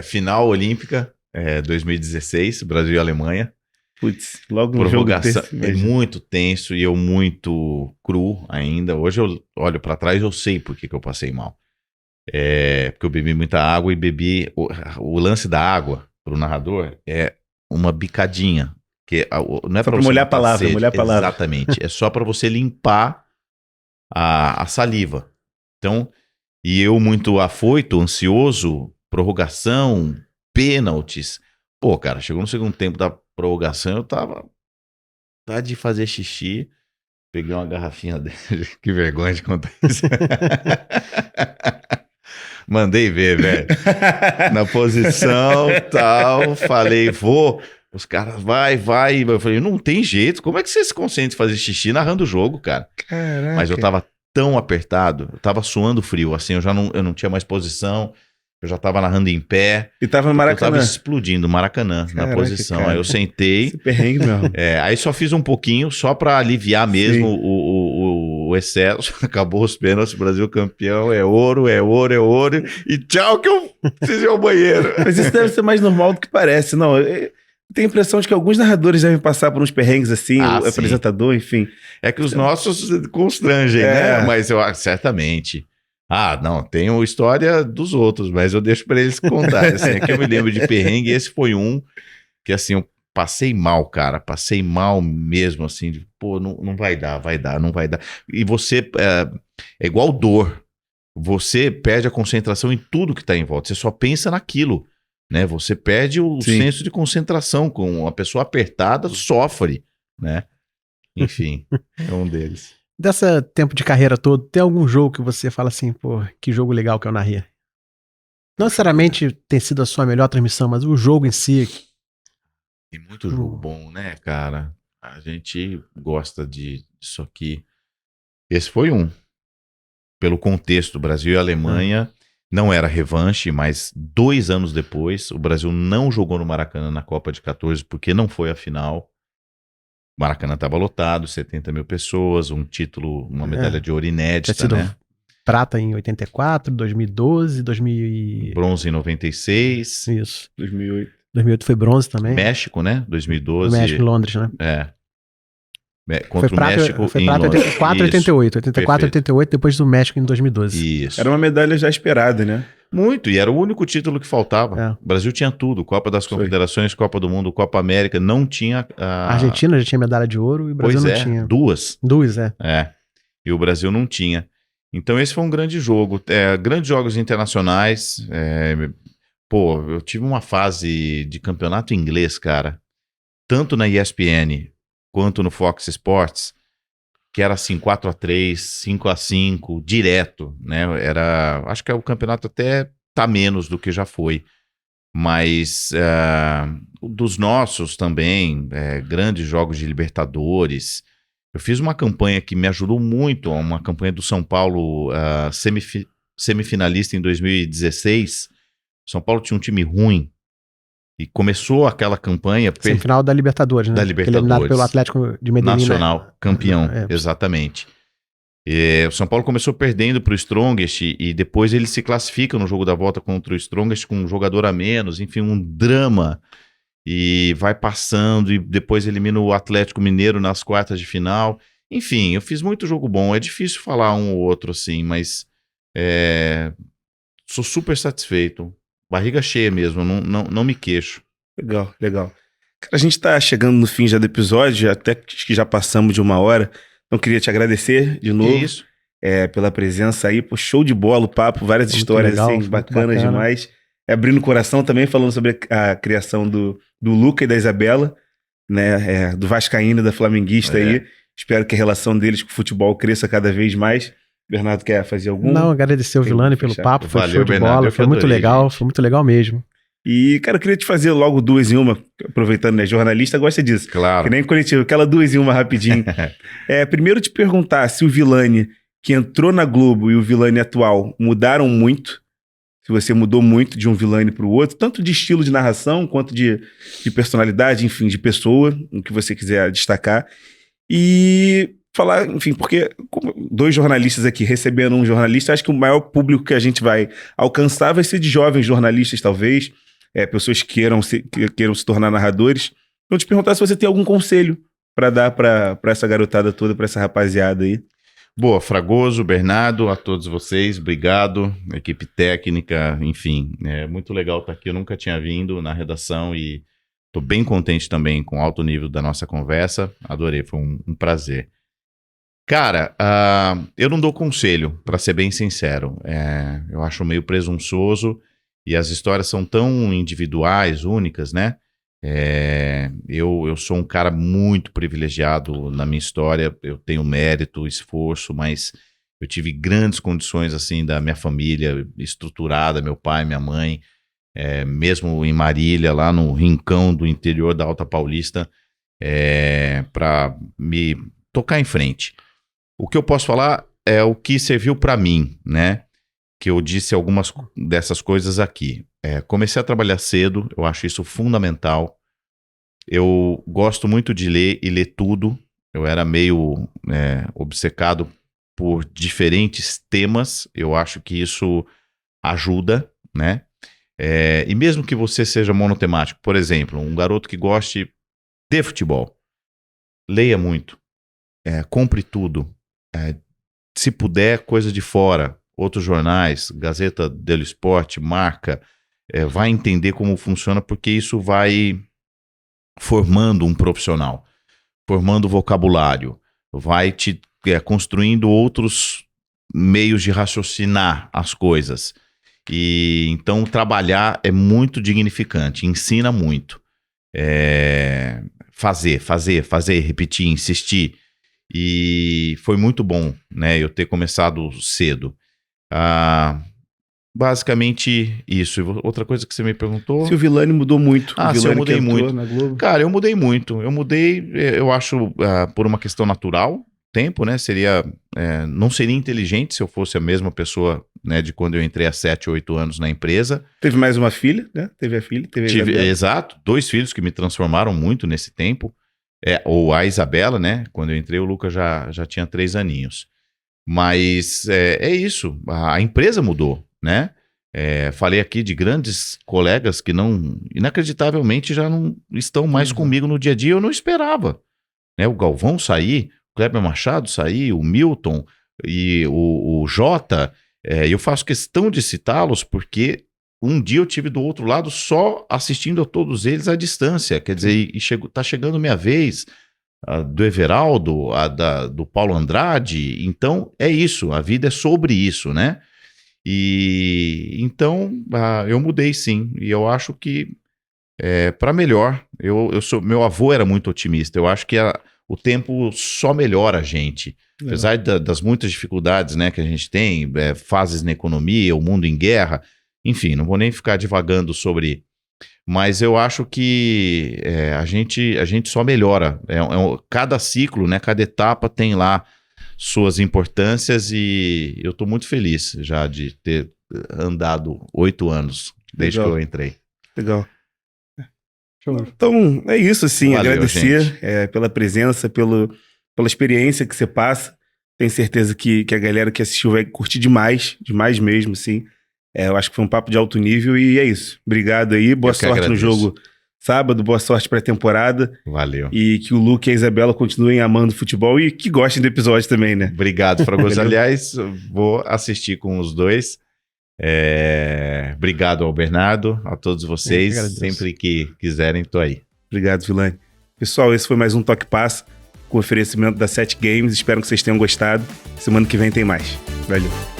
final olímpica, 2016, Brasil e Alemanha. Putz, logo um jogo desse, muito tenso e eu muito cru ainda. Hoje eu olho pra trás e eu sei por que eu passei mal. Porque eu bebi muita água e bebi... O lance da água pro narrador é uma bicadinha, que não é para molhar a palavra, exatamente, é só para você limpar a saliva. Então, e eu muito afoito, ansioso, prorrogação, pênaltis. Pô, cara, chegou no segundo tempo da prorrogação, eu tava de fazer xixi, peguei uma garrafinha dele, que vergonha de contar isso. Mandei ver, velho. Na posição, tal, falei, vou. Os caras, vai. Eu falei, não tem jeito. Como é que você se concentra em fazer xixi narrando o jogo, cara? Caraca. Mas eu tava tão apertado, eu tava suando frio, assim, eu não tinha mais posição, eu já tava narrando em pé. E tava no Maracanã. Eu tava explodindo, Maracanã, na posição. Cara. Aí eu sentei. Esse perrengue mesmo. Aí só fiz um pouquinho, só pra aliviar mesmo o excesso. Acabou os pênaltis, Brasil campeão, é ouro. E tchau que eu preciso ir ao banheiro. Mas isso deve ser mais normal do que parece. Não, eu tenho a impressão de que alguns narradores devem passar por uns perrengues assim, o apresentador, enfim. É que os nossos constrangem, né? Mas eu certamente... não, tem a história dos outros, mas eu deixo pra eles contarem. Assim, aqui eu me lembro de perrengue, esse foi um que, assim, eu passei mal, cara. Passei mal mesmo, assim, de, pô, não vai dar. E você, é igual dor. Você perde a concentração em tudo que tá em volta. Você só pensa naquilo, né? Você perde o senso de concentração. Com uma pessoa apertada, sofre, né? Enfim, é um deles. Dessa tempo de carreira todo, tem algum jogo que você fala assim, pô, que jogo legal que eu narrei? Não necessariamente tem sido a sua melhor transmissão, mas o jogo em si. Tem muito jogo bom, né, cara? A gente gosta disso aqui. Esse foi um. Pelo contexto, Brasil e Alemanha, não era revanche, mas 2 anos depois, o Brasil não jogou no Maracanã na Copa de 14 porque não foi a final. O Maracanã estava lotado, 70 mil pessoas, um título, uma medalha de ouro inédita, né? Prata em 84, 2012, 2000 Bronze em 96. Isso. 2008. 2008 foi bronze também. México, né? 2012. México, Londres, né? Contra o México foi prata em 84 e 88. 84 e 88, depois do México em 2012. Isso. Era uma medalha já esperada, né? Muito, e era o único título que faltava. O Brasil tinha tudo, Copa das Confederações, Copa do Mundo, Copa América, não tinha... A Argentina já tinha medalha de ouro e o Brasil não tinha. Duas. E o Brasil não tinha. Então esse foi um grande jogo. Grandes jogos internacionais. Eu tive uma fase de campeonato inglês, cara, tanto na ESPN quanto no Fox Sports, que era assim, 4-3, 5-5, direto, né? Acho que o campeonato até tá menos do que já foi. Mas dos nossos também, grandes jogos de Libertadores. Eu fiz uma campanha que me ajudou muito, uma campanha do São Paulo, semifinalista em 2016. São Paulo tinha um time ruim, E começou aquela campanha Semifinal da Libertadores, né? Da Que ele é eliminado Libertadores. pelo Atlético de Medellín. Nacional, campeão, É. exatamente. O São Paulo começou perdendo para o Strongest e depois ele se classifica no jogo da volta contra o Strongest com um jogador a menos, enfim, um drama. E vai passando e depois elimina o Atlético Mineiro nas quartas de final. Enfim, eu fiz muito jogo bom. É difícil falar um ou outro assim, mas sou super satisfeito. Barriga cheia mesmo, não me queixo. Legal, legal. Cara, a gente tá chegando no fim já do episódio, até acho que já passamos de 1 hora. Então queria te agradecer de novo. Que isso? Pela presença aí. Pô, show de bola o papo, várias Foi muito histórias legal, assim, foi muito bacanas bacana. demais. Abrindo o coração também, falando sobre a criação do Luca e da Isabela, né? Do vascaíno e da flamenguista aí. Espero que a relação deles com o futebol cresça cada vez mais. Bernardo, quer fazer algum? Não, agradecer ao Tem Vilani que pelo fechar. papo, foi Valeu, show de Bernardo, bola, eu que foi muito adorei, legal, gente. foi muito legal mesmo. E, cara, eu queria te fazer logo 2 em 1, aproveitando, né? Jornalista gosta disso. Claro. Que nem coletivo, aquela 2 em 1 rapidinho. Primeiro te perguntar se o Vilani que entrou na Globo e o Vilani atual mudaram muito, se você mudou muito de um Vilani para o outro, tanto de estilo de narração quanto de personalidade, enfim, de pessoa, o que você quiser destacar. E falar, enfim, porque como 2 jornalistas aqui recebendo um jornalista, acho que o maior público que a gente vai alcançar vai ser de jovens jornalistas, talvez, pessoas que queiram se tornar narradores. Então, te perguntar se você tem algum conselho para dar para essa garotada toda, para essa rapaziada aí. Boa, Fragoso, Bernardo, a todos vocês, obrigado, equipe técnica, enfim, é muito legal estar aqui, eu nunca tinha vindo na redação e estou bem contente também com o alto nível da nossa conversa, adorei, foi um prazer. Cara, eu não dou conselho, para ser bem sincero, eu acho meio presunçoso e as histórias são tão individuais, únicas, né? Eu sou um cara muito privilegiado na minha história, eu tenho mérito, esforço, mas eu tive grandes condições assim da minha família estruturada, meu pai, minha mãe, mesmo em Marília, lá no rincão do interior da Alta Paulista, para me tocar em frente. O que eu posso falar é o que serviu para mim, né? Que eu disse algumas dessas coisas aqui. Comecei a trabalhar cedo, eu acho isso fundamental. Eu gosto muito de ler e ler tudo. Eu era meio obcecado por diferentes temas. Eu acho que isso ajuda, né? E mesmo que você seja monotemático, por exemplo, um garoto que goste de futebol, leia muito, compre tudo. Se puder, coisa de fora, outros jornais, Gazeta dello Sport, Marca, vai entender como funciona, porque isso vai formando um profissional, formando vocabulário, vai te construindo outros meios de raciocinar as coisas. E então trabalhar é muito dignificante, ensina muito. Fazer, repetir, insistir. E foi muito bom, né, eu ter começado cedo. Basicamente isso. E outra coisa que você me perguntou... Se o Vilani mudou muito. O se eu Vilani mudei que entrou muito. na Globo. Cara, eu mudei muito. Eu acho, por uma questão natural, tempo, né, não seria inteligente se eu fosse a mesma pessoa, né, de quando eu entrei há 7, 8 anos na empresa. Teve mais uma filha, né? Teve a filha, teve a Isabela. Exato, 2 filhos que me transformaram muito nesse tempo. Ou a Isabela, né? Quando eu entrei, o Lucas já tinha 3 aninhos. Mas é isso, a empresa mudou, né? Falei aqui de grandes colegas que inacreditavelmente já não estão mais comigo no dia a dia, eu não esperava. Né? O Galvão sair, o Kleber Machado sair, o Milton e o Jota, eu faço questão de citá-los porque um dia eu tive do outro lado só assistindo a todos eles à distância, quer dizer, tá chegando minha vez, a do Everaldo, do Paulo Andrade, então é isso, a vida é sobre isso, né? E então eu mudei sim, e eu acho que para melhor. Meu avô era muito otimista, eu acho que o tempo só melhora a gente, apesar das muitas dificuldades, né, que a gente tem, fases na economia, o mundo em guerra, enfim, não vou nem ficar divagando sobre, mas eu acho que a gente só melhora, cada ciclo, né, cada etapa tem lá suas importâncias e eu estou muito feliz já de ter andado 8 anos desde que eu entrei. Legal. Show. Então, é isso, assim, Valeu, agradecer pela presença, pela experiência que você passa. Tenho certeza que a galera que assistiu vai curtir demais mesmo, assim. Eu acho que foi um papo de alto nível e é isso. Obrigado aí, boa sorte no agradeço. jogo sábado, boa sorte pra temporada. Valeu. E que o Luke e a Isabela continuem amando futebol e que gostem do episódio também, né? Obrigado, Fragoso. Aliás, vou assistir com os dois. Obrigado ao Bernardo, a todos vocês. Sempre que quiserem, tô aí. Obrigado, Vilani. Pessoal, esse foi mais um Toque Passo com oferecimento da 7 Games. Espero que vocês tenham gostado. Semana que vem tem mais. Valeu.